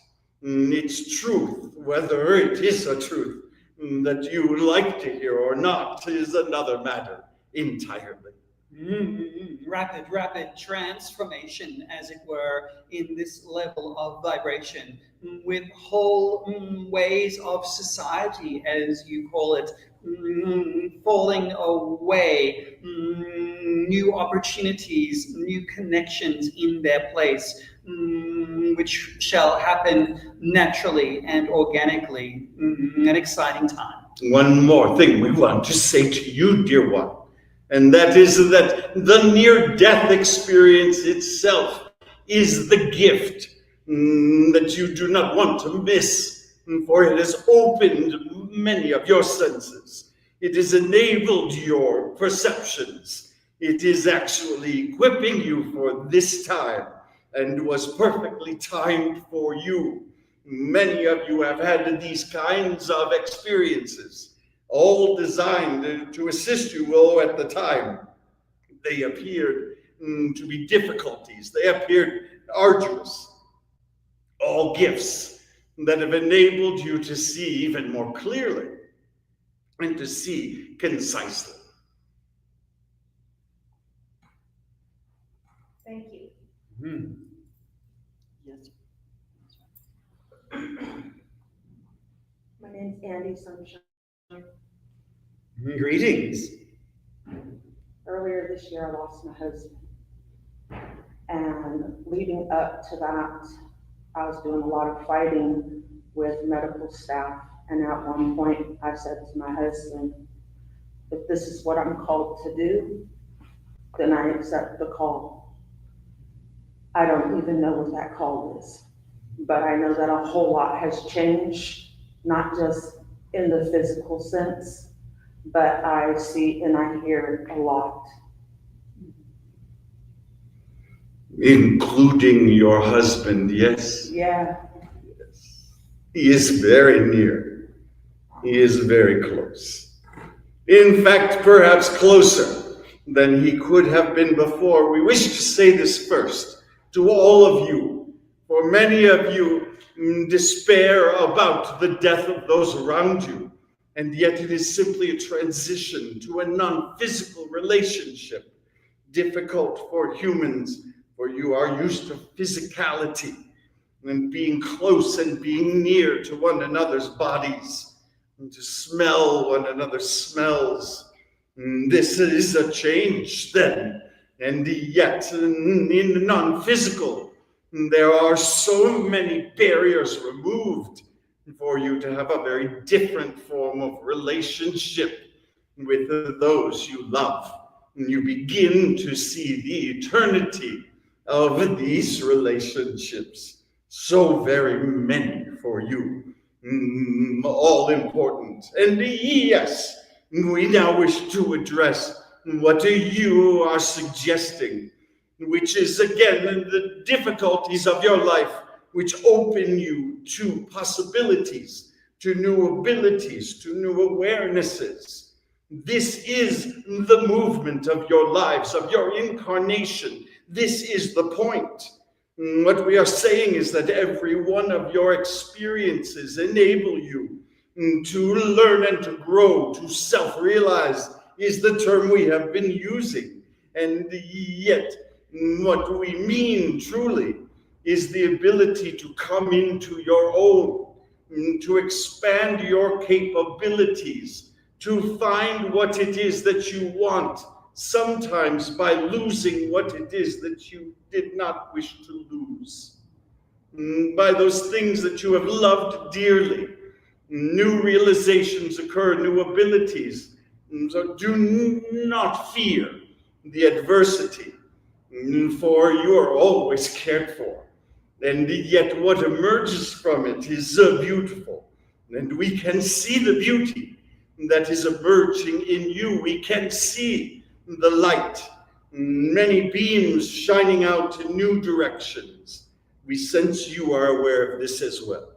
its truth. Whether it is a truth that you would like to hear or not is another matter entirely. Rapid transformation, as it were, in this level of vibration, with whole ways of society, as you call it, falling away, new opportunities, new connections in their place, which shall happen naturally and organically. An exciting time. One more thing we want to say to you, dear one, and that is that the near-death experience itself is the gift that you do not want to miss, for it has opened many of your senses. It has enabled your perceptions. It is actually equipping you for this time, and was perfectly timed for you. Many of you have had these kinds of experiences, all designed to assist you, although at the time they appeared to be difficulties. They appeared arduous. All gifts that have enabled you to see even more clearly and to see concisely. Thank you. Yes. My name's Andy Sunshine. Greetings. Earlier this year, I lost my husband. And leading up to that, I was doing a lot of fighting with medical staff. And at one point, I said to my husband, if this is what I'm called to do, then I accept the call. I don't even know what that call is, but I know that a whole lot has changed, not just in the physical sense, but I see and I hear a lot. Including your husband, yes? Yeah, Yes. He is very near. He is very close. In fact, perhaps closer than he could have been before. We wish to say this first to all of you, for many of you despair about the death of those around you, and yet it is simply a transition to a non-physical relationship, difficult for humans, for you are used to physicality and being close and being near to one another's bodies, and to smell one another's smells. This is a change then, and yet in the non-physical, there are so many barriers removed for you to have a very different form of relationship with those you love. And you begin to see the eternity of these relationships, so very many for you. All important. And yes, we now wish to address what you are suggesting, which is again the difficulties of your life, which open you to possibilities, to new abilities, to new awarenesses. This is the movement of your lives, of your incarnation. This is the point. What we are saying is that every one of your experiences enable you to learn and to grow, to self-realize is the term we have been using. And yet, what we mean truly is the ability to come into your own, to expand your capabilities, to find what it is that you want, sometimes by losing what it is that you did not wish to lose. By those things that you have loved dearly, new realizations occur, new abilities. So do not fear the adversity, for you are always cared for. And yet what emerges from it is beautiful. And we can see the beauty that is emerging in you. We can see the light, many beams shining out in new directions. We sense you are aware of this as well.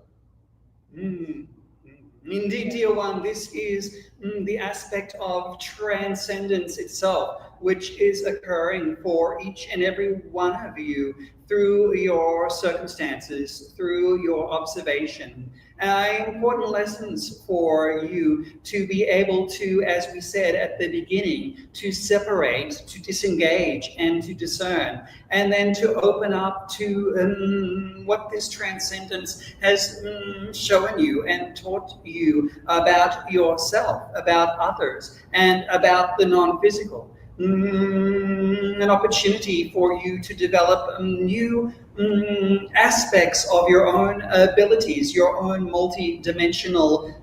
Indeed, dear one, this is the aspect of transcendence itself, which is occurring for each and every one of you through your circumstances, through your observation. Important lessons for you to be able to, as we said at the beginning, to separate, to disengage, and to discern, and then to open up to what this transcendence has shown you and taught you about yourself, about others, and about the non-physical. An opportunity for you to develop new aspects of your own abilities, your own multi-dimensional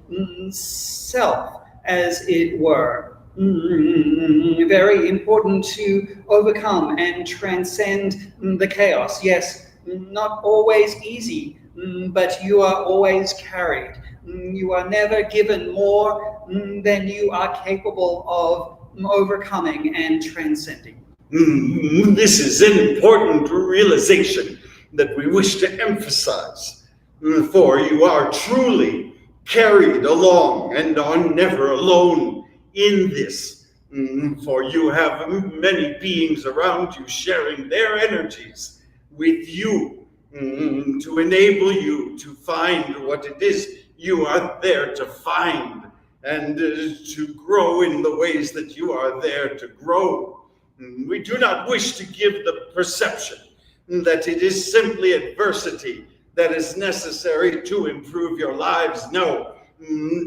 self, as it were. Very important to overcome and transcend the chaos. Yes, not always easy, but you are always carried. You are never given more than you are capable of overcoming and transcending. This is an important realization that we wish to emphasize, for you are truly carried along and are never alone in this, for you have many beings around you sharing their energies with you to enable you to find what it is you are there to find, and to grow in the ways that you are there to grow. We do not wish to give the perception that it is simply adversity that is necessary to improve your lives. No,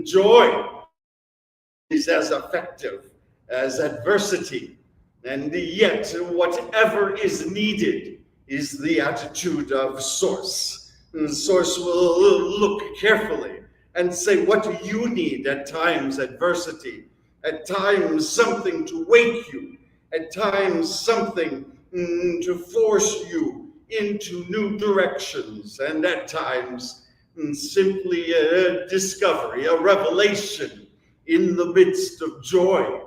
joy is as effective as adversity. And yet, whatever is needed is the attitude of Source. Source will look carefully and say, what do you need? At times, adversity. At times, something to wake you. At times, something to force you into new directions. And at times, simply a discovery, a revelation in the midst of joy.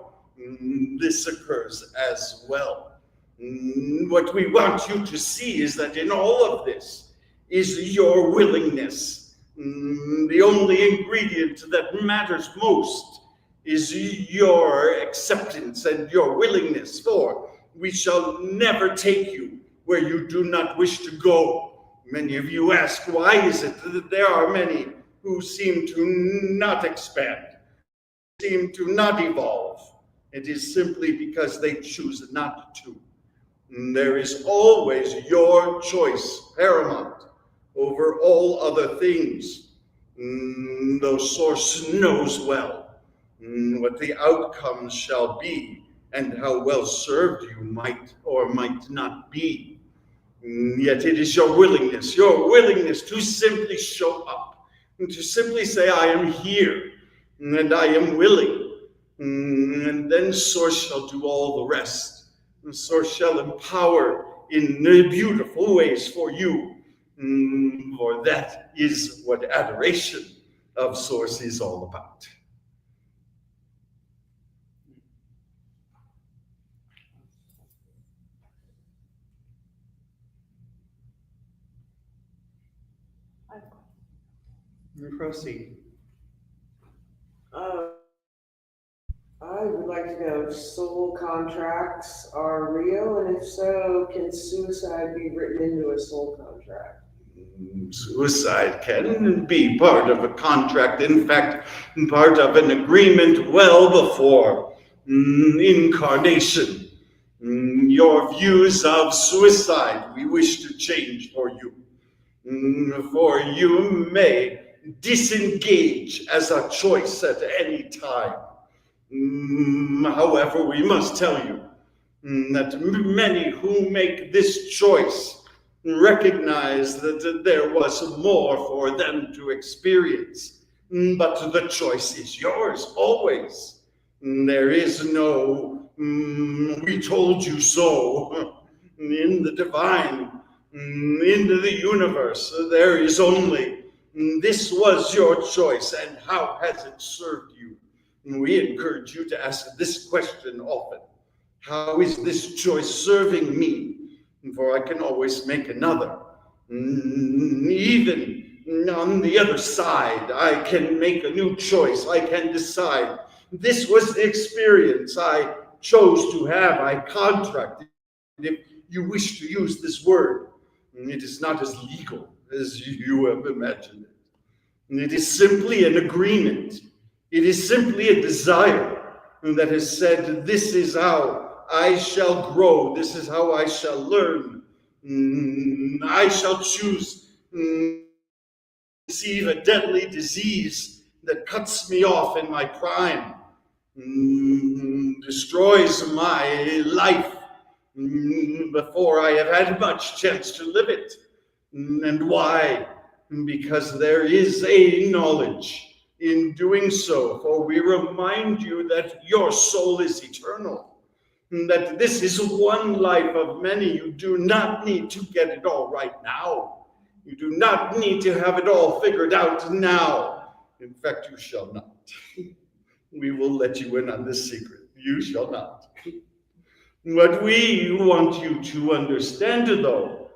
This occurs as well. What we want you to see is that in all of this is your willingness. The only ingredient that matters most is your acceptance and your willingness, for we shall never take you where you do not wish to go. Many of you ask, why is it that there are many who seem to not expand, seem to not evolve? It is simply because they choose not to. There is always your choice paramount over all other things. Though Source knows well what the outcomes shall be and how well served you might or might not be. Yet it is your willingness to simply show up, and to simply say, I am here, and I am willing. And then Source shall do all the rest. And Source shall empower in beautiful ways for you. For that is what adoration of Source is all about. Proceed. I would like to know if soul contracts are real, and if so, can suicide be written into a soul contract? Suicide can be part of a contract, in fact, part of an agreement well before incarnation. Your views of suicide we wish to change for you. For you may disengage as a choice at any time. However, we must tell you that many who make this choice recognize that there was more for them to experience, but the choice is yours always. There is no we told you so in the divine, into the universe. There is only this was your choice, and how has it served you? We encourage you to ask this question often. How is this choice serving me? For I can always make another. Even on the other side, I can make a new choice. I can decide. This was the experience I chose to have. I contracted. If you wish to use this word, it is not as legal as you have imagined it. It is simply an agreement. It is simply a desire that has said, this is how I shall grow. This is how I shall learn. I shall choose to receive a deadly disease that cuts me off in my prime, destroys my life before I have had much chance to live it. And why? Because there is a knowledge in doing so, for we remind you that your soul is eternal, that this is one life of many. You do not need to get it all right now. You do not need to have it all figured out now. In fact, you shall not. We will let you in on this secret. You shall not. What we want you to understand, though,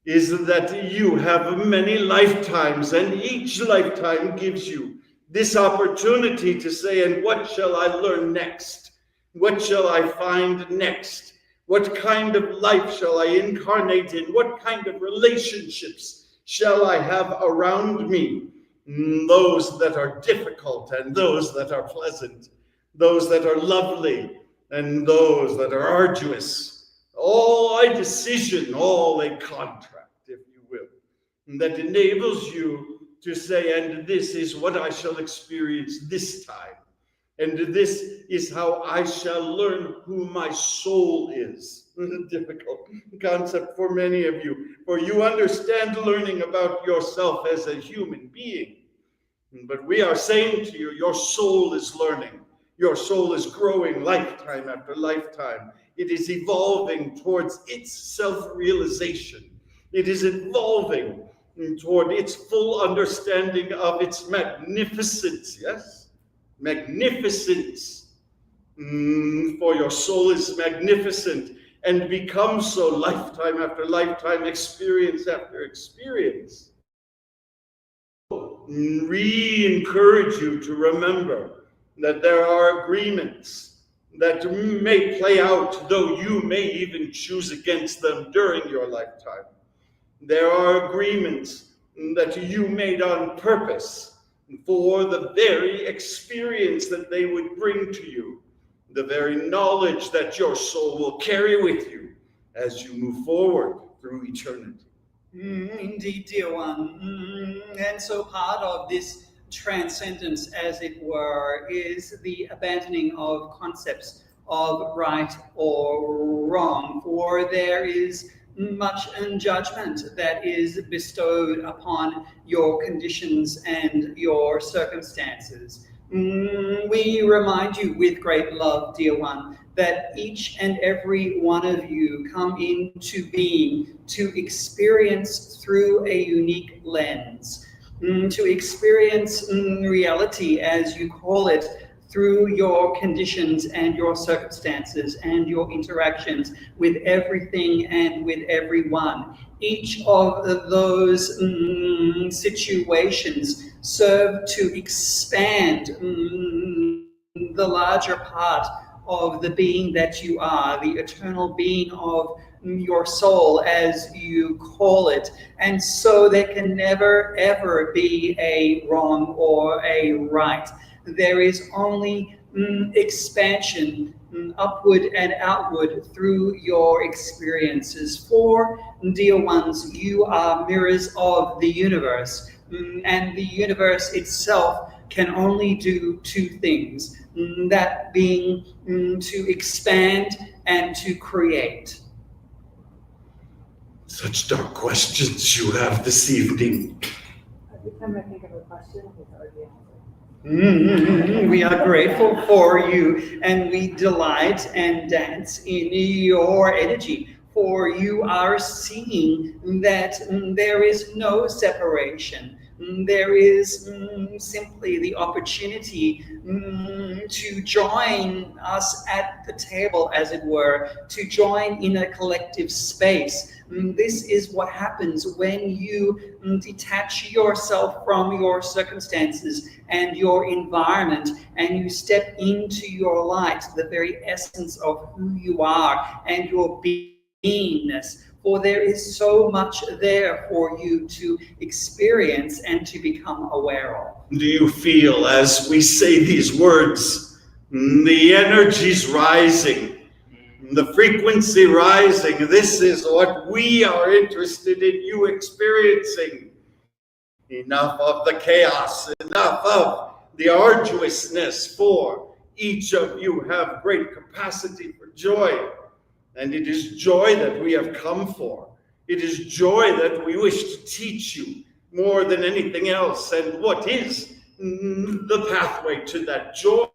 is that you have many lifetimes, and each lifetime gives you this opportunity to say, and what shall I learn next? What shall I find next? What kind of life shall I incarnate in? What kind of relationships shall I have around me? Those that are difficult and those that are pleasant, those that are lovely and those that are arduous. all a decision, all a contract, if you will, that enables you to say, and this is what I shall experience this time. And this is how I shall learn who my soul is. A difficult concept for many of you, for you understand learning about yourself as a human being. But we are saying to you, your soul is learning. Your soul is growing lifetime after lifetime. It is evolving towards its self-realization. It is evolving toward its full understanding of its magnificence, yes? Magnificence. For your soul is magnificent and becomes so lifetime after lifetime, experience after experience. Re-encourage you to remember that there are agreements that may play out, though you may even choose against them during your lifetime. There are agreements that you made on purpose for the very experience that they would bring to you, the very knowledge that your soul will carry with you as you move forward through eternity. Indeed, dear one. And so part of this transcendence, as it were, is the abandoning of concepts of right or wrong, for there is much judgment that is bestowed upon your conditions and your circumstances. We remind you with great love, dear one, that each and every one of you come into being to experience through a unique lens, to experience reality, as you call it, through your conditions and your circumstances and your interactions with everything and with everyone. Each of those situations serve to expand the larger part of the being that you are, the eternal being of your soul, as you call it. And so there can never, ever be a wrong or a right. There is only expansion, upward and outward through your experiences. For, dear ones, you are mirrors of the universe, and the universe itself can only do two things, that being to expand and to create. Such dark questions you have this evening. Every time I think of a question, it's already answered. We are grateful for you, and we delight and dance in your energy, for you are seeing that there is no separation. There is simply the opportunity to join us at the table, as it were, to join in a collective space. This is what happens when you detach yourself from your circumstances and your environment, and you step into your light, the very essence of who you are and your beingness. For there is so much there for you to experience and to become aware of. Do you feel, as we say these words, the energies rising, the frequency rising? This is what we are interested in you experiencing. Enough of the chaos, enough of the arduousness, for each of you have great capacity for joy. And it is joy that we have come for. It is joy that we wish to teach you more than anything else. And what is the pathway to that joy?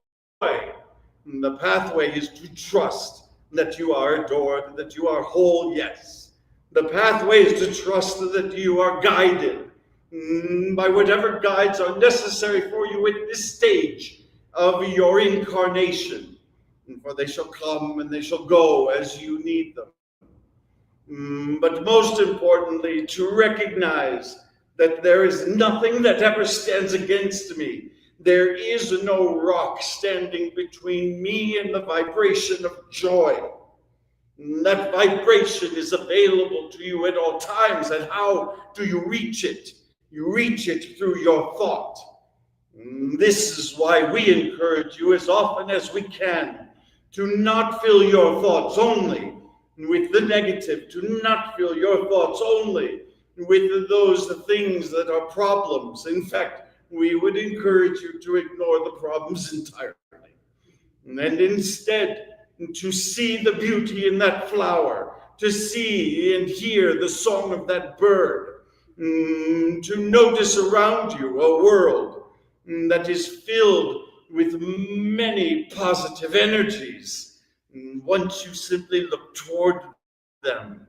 The pathway is to trust that you are adored, that you are whole, yes. The pathway is to trust that you are guided by whatever guides are necessary for you at this stage of your incarnation. For they shall come and they shall go as you need them. But most importantly, to recognize that there is nothing that ever stands against me. There is no rock standing between me and the vibration of joy. That vibration is available to you at all times. And how do you reach it? You reach it through your thought. This is why we encourage you as often as we can to not fill your thoughts only with the negative. Do not fill your thoughts only with those things that are problems. In fact, we would encourage you to ignore the problems entirely. And instead, to see the beauty in that flower, to see and hear the song of that bird, to notice around you a world that is filled with many positive energies. Once you simply look toward them,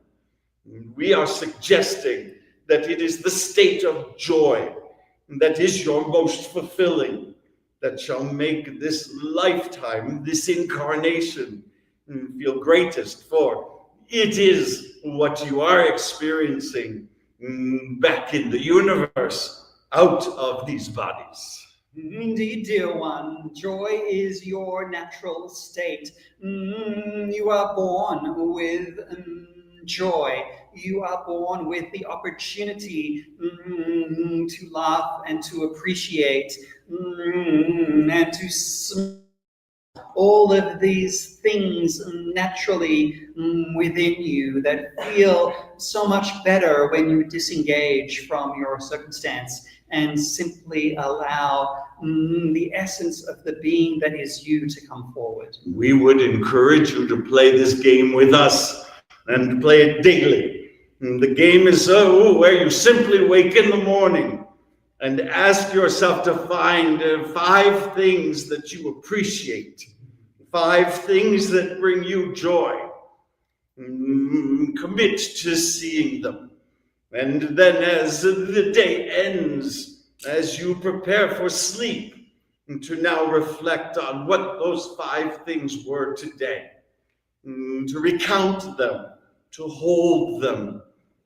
we are suggesting that it is the state of joy that is your most fulfilling, that shall make this lifetime, this incarnation, feel greatest, for it is what you are experiencing back in the universe, out of these bodies. Indeed, dear one, joy is your natural state. You are born with joy. You are born with the opportunity to laugh and to appreciate and to smile. All of these things naturally within you that feel so much better when you disengage from your circumstance and simply allow the essence of the being that is you to come forward. We would encourage you to play this game with us and play it daily. The game is where you simply wake in the morning and ask yourself to find 5 things that you appreciate, 5 things that bring you joy. Commit to seeing them. And then as the day ends, as you prepare for sleep, to now reflect on what those 5 things were today, to recount them, to hold them,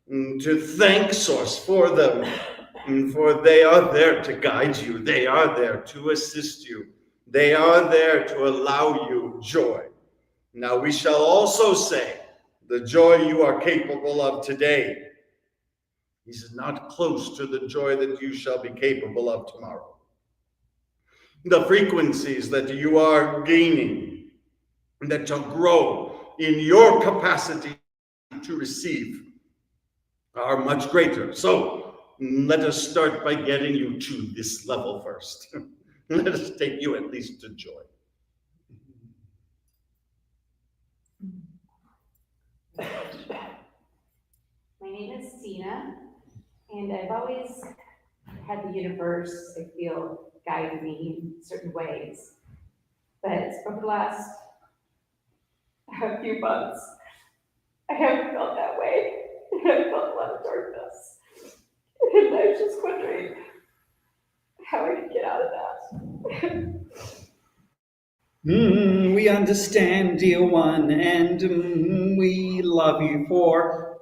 to thank Source for them, for they are there to guide you, they are there to assist you, they are there to allow you joy. Now we shall also say, the joy you are capable of today is not close to the joy that you shall be capable of tomorrow. The frequencies that you are gaining, that shall grow in your capacity to receive, are much greater. So let us start by getting you to this level first. Let us take you at least to joy. My name is Sina, and I've always had the universe, I feel, guide me in certain ways. But over the last few months, I haven't felt that way. I've felt a lot of darkness. And I was just wondering how I could get out of that. We understand, dear one, and we love you for.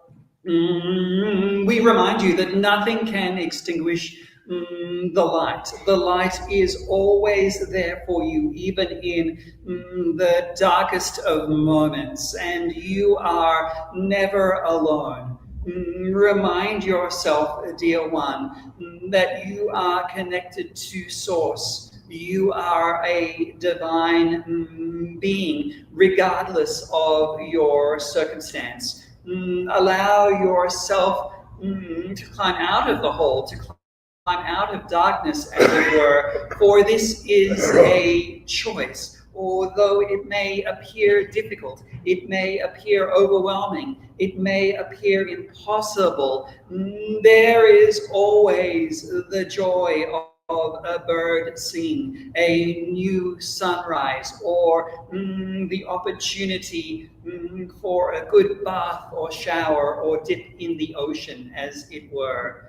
We remind you that nothing can extinguish the light. The light is always there for you, even in the darkest of moments, and you are never alone. Remind yourself, dear one, that you are connected to Source. You are a divine being, regardless of your circumstance. Allow yourself to climb out of the hole, to climb out of darkness, as it were, for this is a choice. Although it may appear difficult, it may appear overwhelming, it may appear impossible, there is always the joy of a bird sing, a new sunrise, or the opportunity for a good bath or shower or dip in the ocean, as it were.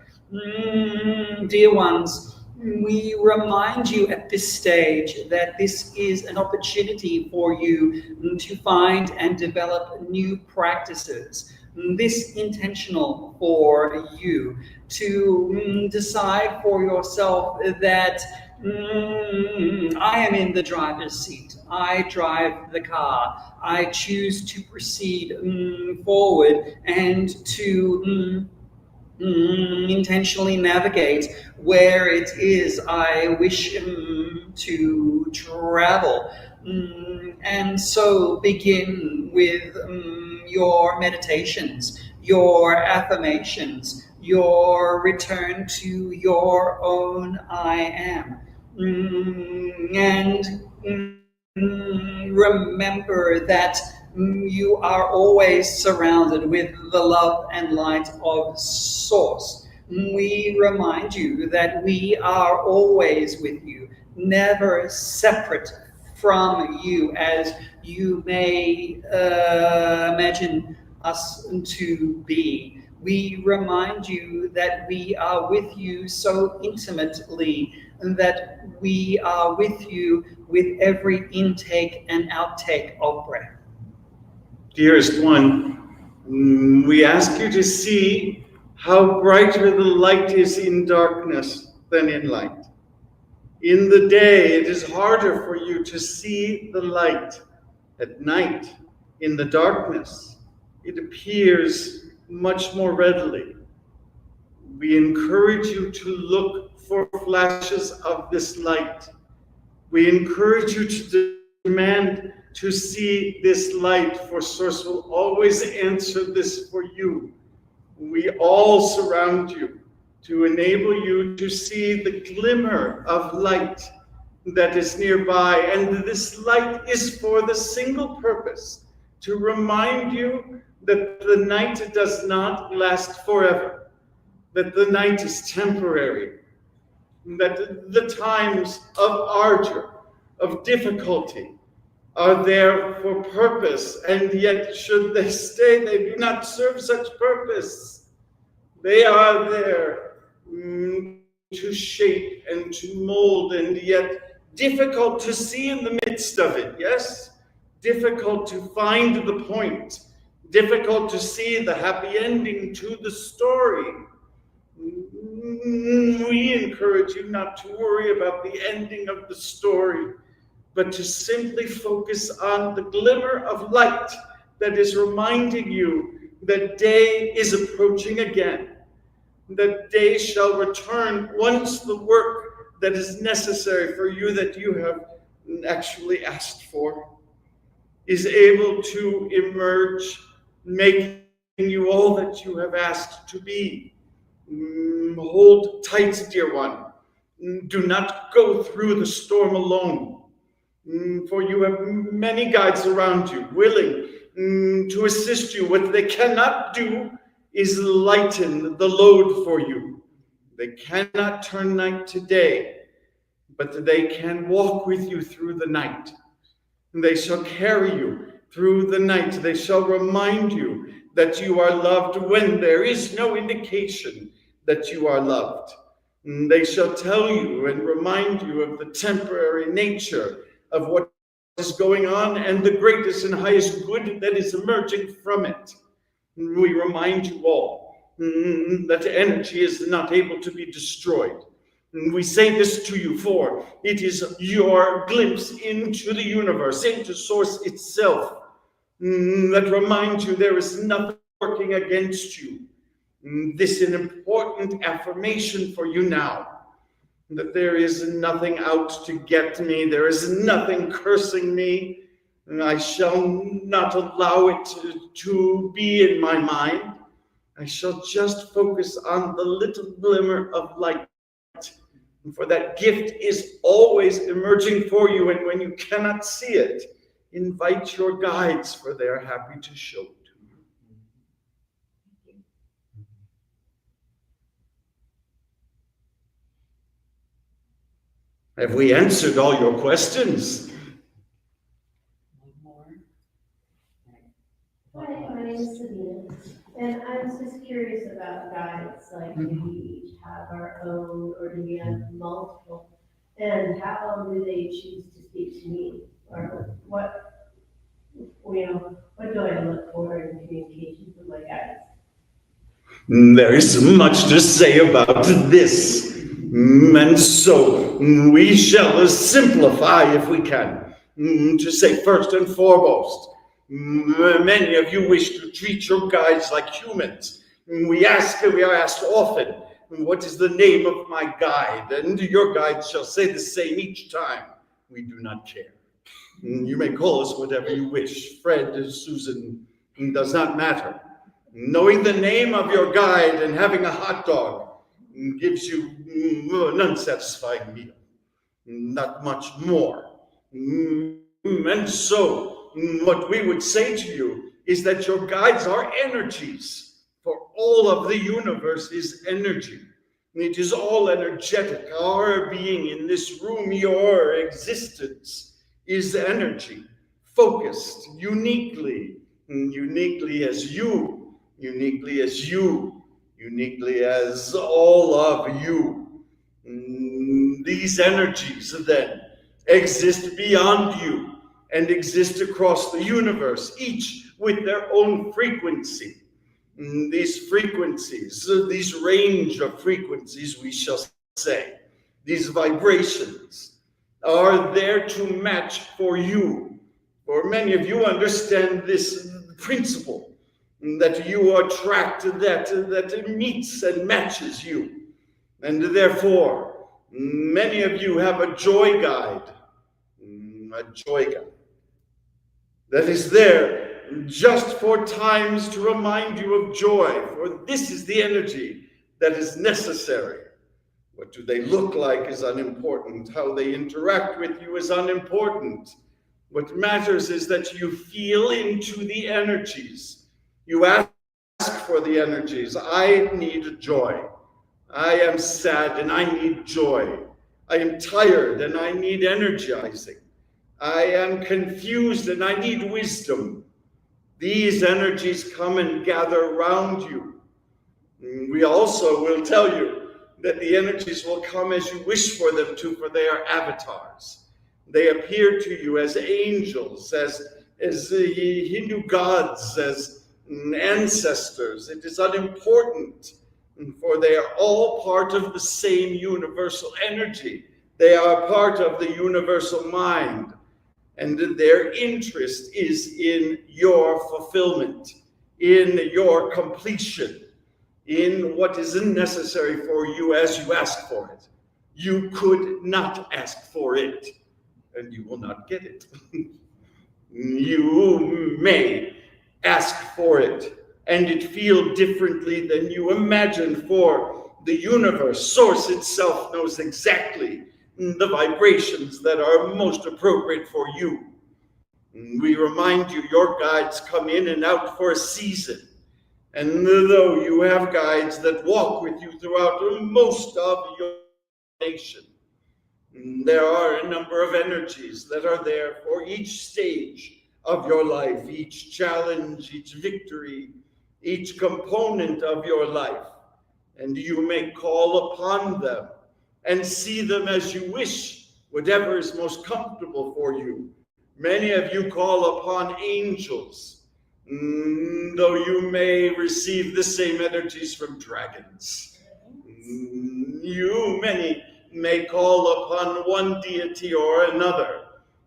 Dear ones, we remind you at this stage that this is an opportunity for you to find and develop new practices. This intentional for you to decide for yourself that I am in the driver's seat. I drive the car. I choose to proceed forward and to intentionally navigate where it is I wish to travel. And so begin with your meditations, your affirmations, your return to your own I am. And remember that you are always surrounded with the love and light of Source. We remind you that we are always with you, never separate from you, as you may imagine us to be. We remind you that we are with you so intimately, and that we are with you with every intake and outtake of breath. Dearest one, we ask you to see how brighter the light is in darkness than in light. In the day, it is harder for you to see the light. At night, in the darkness, it appears much more readily. We encourage you to look for flashes of this light. We encourage you to demand to see this light, for Source will always answer this for you. We all surround you to enable you to see the glimmer of light that is nearby. And this light is for the single purpose to remind you that the night does not last forever, that the night is temporary, that the times of ardor, of difficulty, are there for purpose, and yet should they stay, they do not serve such purpose. They are there to shape and to mold, and yet difficult to see in the midst of it, yes? Difficult to find the point, difficult to see the happy ending to the story. We encourage you not to worry about the ending of the story, but to simply focus on the glimmer of light that is reminding you that day is approaching again, that day shall return once the work that is necessary for you, that you have actually asked for, is able to emerge, making you all that you have asked to be. Hold tight, dear one. Do not go through the storm alone. For you have many guides around you, willing to assist you. What they cannot do is lighten the load for you. They cannot turn night to day, but they can walk with you through the night. They shall carry you through the night. They shall remind you that you are loved when there is no indication that you are loved. They shall tell you and remind you of the temporary nature of what is going on and the greatest and highest good that is emerging from it. We remind you all that energy is not able to be destroyed. We say this to you, for it is your glimpse into the universe, into Source itself, that reminds you there is nothing working against you. This is an important affirmation for you now, that there is nothing out to get me, there is nothing cursing me, and I shall not allow it to be in my mind. I shall just focus on the little glimmer of light. And for that gift is always emerging for you, and when you cannot see it, invite your guides, for they are happy to show it to you. Have we answered all your questions? Hi, my name is Sabina, and I was just curious about guides, like do we each have our own, or do we have multiple? And how do they choose to speak to me? Or what do I look for in communication with my guides? There is much to say about this, and so we shall simplify if we can. To say first and foremost, many of you wish to treat your guides like humans. We are asked often, what is the name of my guide? And your guide shall say the same each time. We do not care. You may call us whatever you wish, Fred, Susan, does not matter. Knowing the name of your guide and having a hot dog gives you an unsatisfying meal, not much more. And so, what we would say to you is that your guides are energies, for all of the universe is energy. It is all energetic. Our being in this room, your existence is energy, focused uniquely as you, uniquely as you, uniquely as all of you. These energies then exist beyond you and exist across the universe, each with their own frequency. These frequencies, these range of frequencies, we shall say, these vibrations are there to match for you. For many of you understand this principle, that you attract that meets and matches you. And therefore, many of you have a joy guide that is there just for times to remind you of joy, for this is the energy that is necessary. What do they look like is unimportant. How they interact with you is unimportant. What matters is that you feel into the energies. You ask for the energies. I need joy. I am sad and I need joy. I am tired and I need energizing. I am confused and I need wisdom. These energies come and gather around you. We also will tell you that the energies will come as you wish for them to, for they are avatars. They appear to you as angels, as Hindu gods, as ancestors. It is unimportant, for they are all part of the same universal energy. They are part of the universal mind. And their interest is in your fulfillment, in your completion, in what is necessary for you as you ask for it. You could not ask for it, and you will not get it. You may ask for it, and it feel differently than you imagine, for the universe, source itself, knows exactly the vibrations that are most appropriate for you. We remind you, your guides come in and out for a season. And though you have guides that walk with you throughout most of your nation, there are a number of energies that are there for each stage of your life, each challenge, each victory, each component of your life. And you may call upon them and see them as you wish, whatever is most comfortable for you. Many of you call upon angels, though you may receive the same energies from dragons. Many may call upon one deity or another.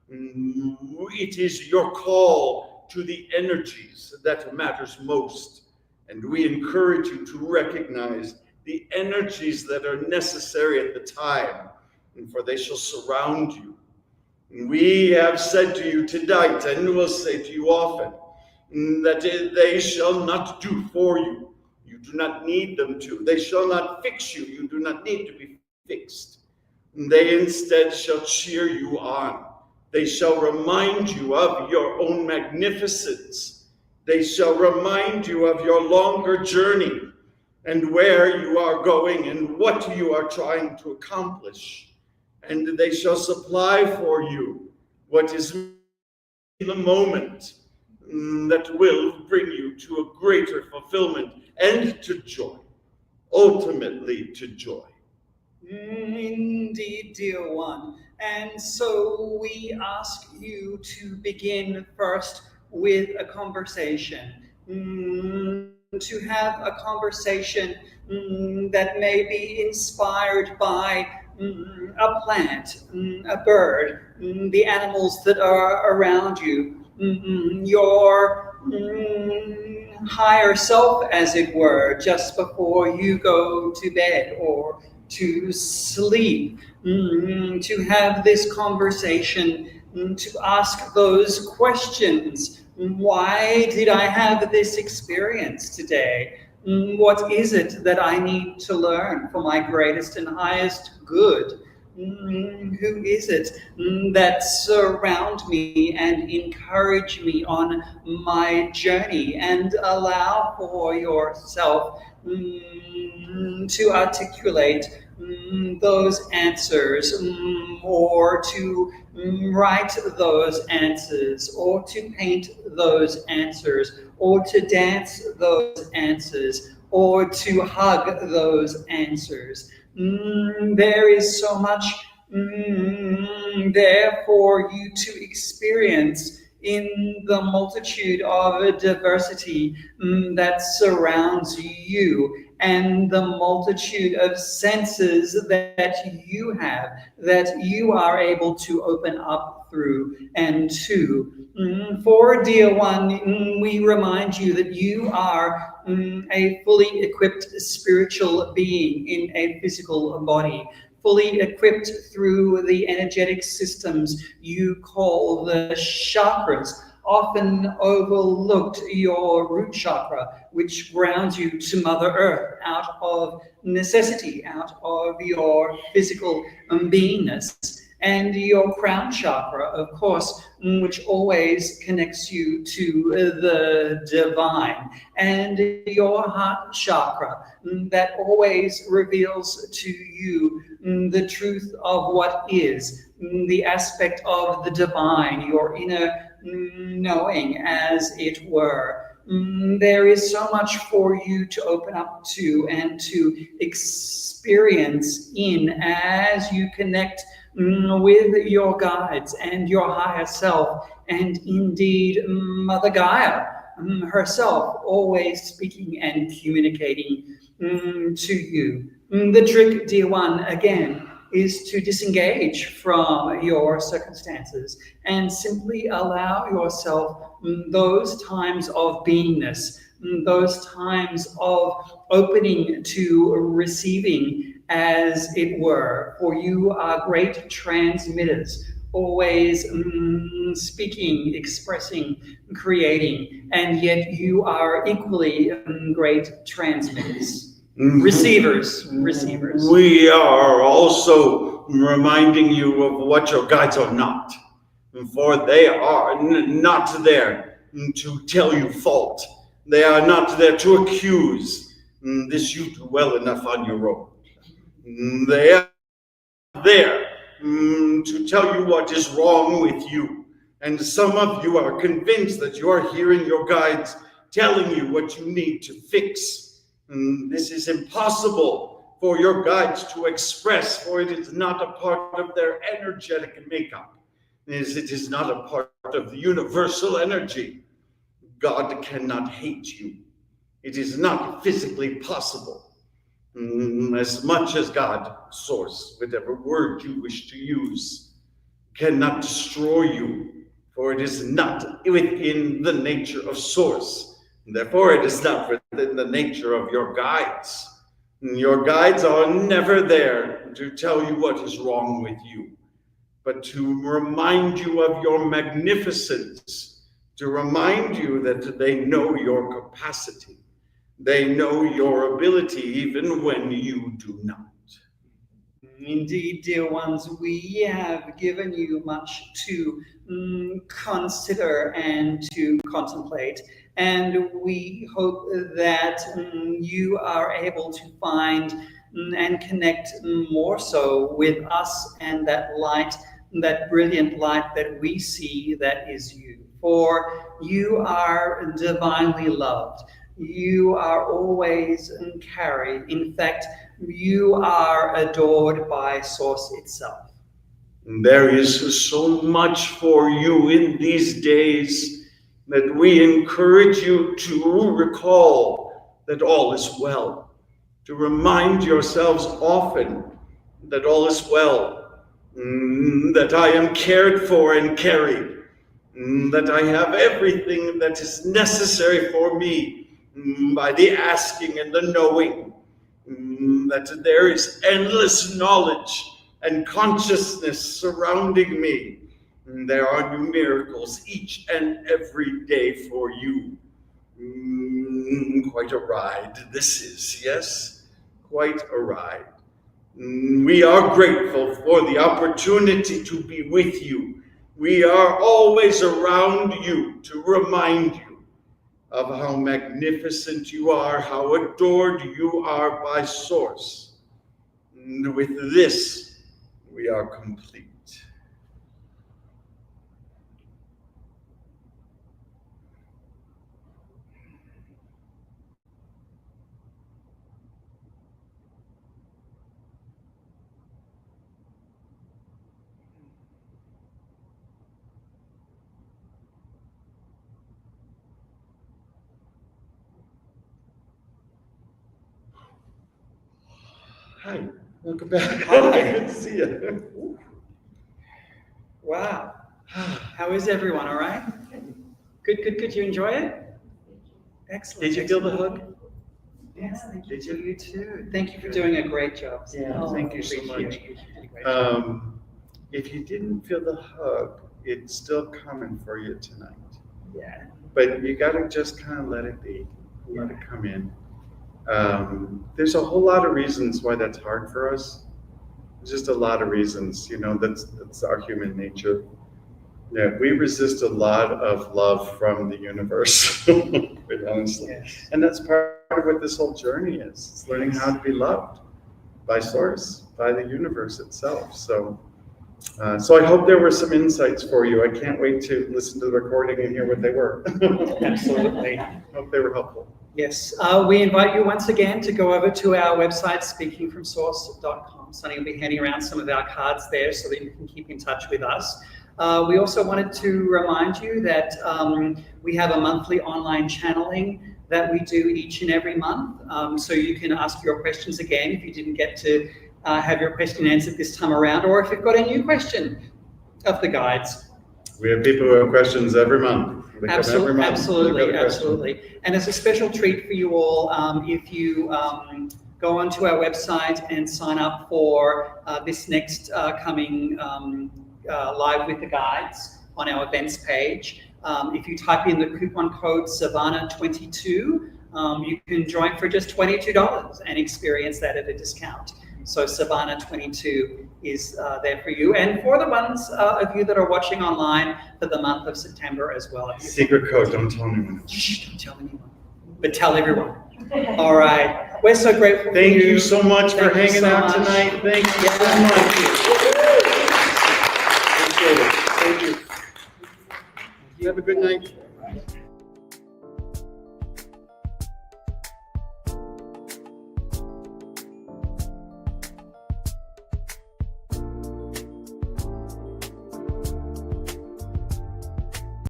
It is your call to the energies that matters most. And we encourage you to recognize the energies that are necessary at the time, for they shall surround you. We have said to you tonight, and will say to you often, that they shall not do for you. You do not need them to. They shall not fix you. You do not need to be fixed. They instead shall cheer you on. They shall remind you of your own magnificence. They shall remind you of your longer journey and where you are going and what you are trying to accomplish. And they shall supply for you what is in the moment that will bring you to a greater fulfillment and to joy, ultimately to joy. Indeed, dear one. And so we ask you to begin first with a conversation, to have a conversation that may be inspired by a plant, a bird, the animals that are around you, your higher self, as it were, just before you go to bed or to sleep, to have this conversation, to ask those questions Why did I have this experience today? What is it that I need to learn for my greatest and highest good? Who is it that surround me and encourage me on my journey, and allow for yourself to articulate those answers, or to write those answers, or to paint those answers, or to dance those answers, or to hug those answers. There is so much there for you to experience in the multitude of diversity that surrounds you, and the multitude of senses that you have, that you are able to open up through and to. For dear one, we remind you that you are a fully equipped spiritual being in a physical body, fully equipped through the energetic systems you call the chakras, often overlooked your root chakra, which grounds you to Mother Earth out of necessity, out of your physical beingness. And your crown chakra, of course, which always connects you to the divine. And your heart chakra, that always reveals to you the truth of what is, the aspect of the divine, your inner knowing, as it were. There is so much for you to open up to and to experience in as you connect with your guides and your higher self, and indeed Mother Gaia herself, always speaking and communicating to you. The trick, dear one, again, is to disengage from your circumstances and simply allow yourself those times of beingness, those times of opening to receiving, as it were. For you are great transmitters, always speaking, expressing, creating, and yet you are equally great transmitters. Receivers. We are also reminding you of what your guides are not, for they are not there to tell you fault. They are not there to accuse. This you do well enough on your own. They are there to tell you what is wrong with you. And some of you are convinced that you are hearing your guides telling you what you need to fix. This is impossible for your guides to express, for it is not a part of their energetic makeup. It is not a part of the universal energy. God cannot hate you. It is not physically possible. As much as God, source, whatever word you wish to use, cannot destroy you, for it is not within the nature of source. Therefore, it is not within the nature of your guides. Your guides are never there to tell you what is wrong with you, but to remind you of your magnificence, to remind you that they know your capacity. They know your ability even when you do not. Indeed, dear ones, we have given you much to consider and to contemplate, and we hope that you are able to find and connect more so with us and that light, that brilliant light that we see, that is you. For you are divinely loved. You are always carried. In fact, you are adored by Source itself. There is so much for you in these days that we encourage you to recall that all is well, to remind yourselves often that all is well, that I am cared for and carried, that I have everything that is necessary for me by the asking and the knowing, that there is endless knowledge and consciousness surrounding me, There are new miracles each and every day for you. Quite a ride this is, yes? Quite a ride. We are grateful for the opportunity to be with you. We are always around you to remind you of how magnificent you are, how adored you are by Source. And with this, we are complete. Hi, welcome back. Hi. Good to see you. Wow. How is everyone? All right? Good, good, good. You enjoy it? Excellent. Did you feel the excellent. hug? Yes, thank you. Did you? You too. Thank you for doing a great job. Yeah, thank you so Appreciate much. it. You did a great job. If you didn't feel the hug, it's still coming for you tonight. Yeah. But you gotta just kind of let it be, let it come in. There's a whole lot of reasons why that's hard for us. Just a lot of reasons, that's our human nature. Yeah, we resist a lot of love from the universe, quite honestly. Yes. And that's part of what this whole journey is. It's learning how to be loved by Source, by the universe itself. So I hope there were some insights for you. I can't wait to listen to the recording and hear what they were. Absolutely. Hope they were helpful. Yes, we invite you once again to go over to our website, speakingfromsource.com. Sonny will be handing around some of our cards there so that you can keep in touch with us. We also wanted to remind you that we have a monthly online channeling that we do each and every month. So you can ask your questions again if you didn't get to have your question answered this time around, or if you've got a new question of the guides. We have people who have questions every month. They come every month. Absolutely, absolutely. And as a special treat for you all, if you go onto our website and sign up for this next coming Live with the Guides on our events page, if you type in the coupon code Savannah22, you can join for just $22 and experience that at a discount. So Savannah22 is there for you, and for the ones of you that are watching online for the month of September as well. Secret code, don't tell anyone. Shh, don't tell anyone, but tell everyone. All right, we're so grateful. Thank for you so much for Thank you hanging so out much. tonight. Thank you Yeah, so much. thank you. Appreciate it. Thank you. You have a good night.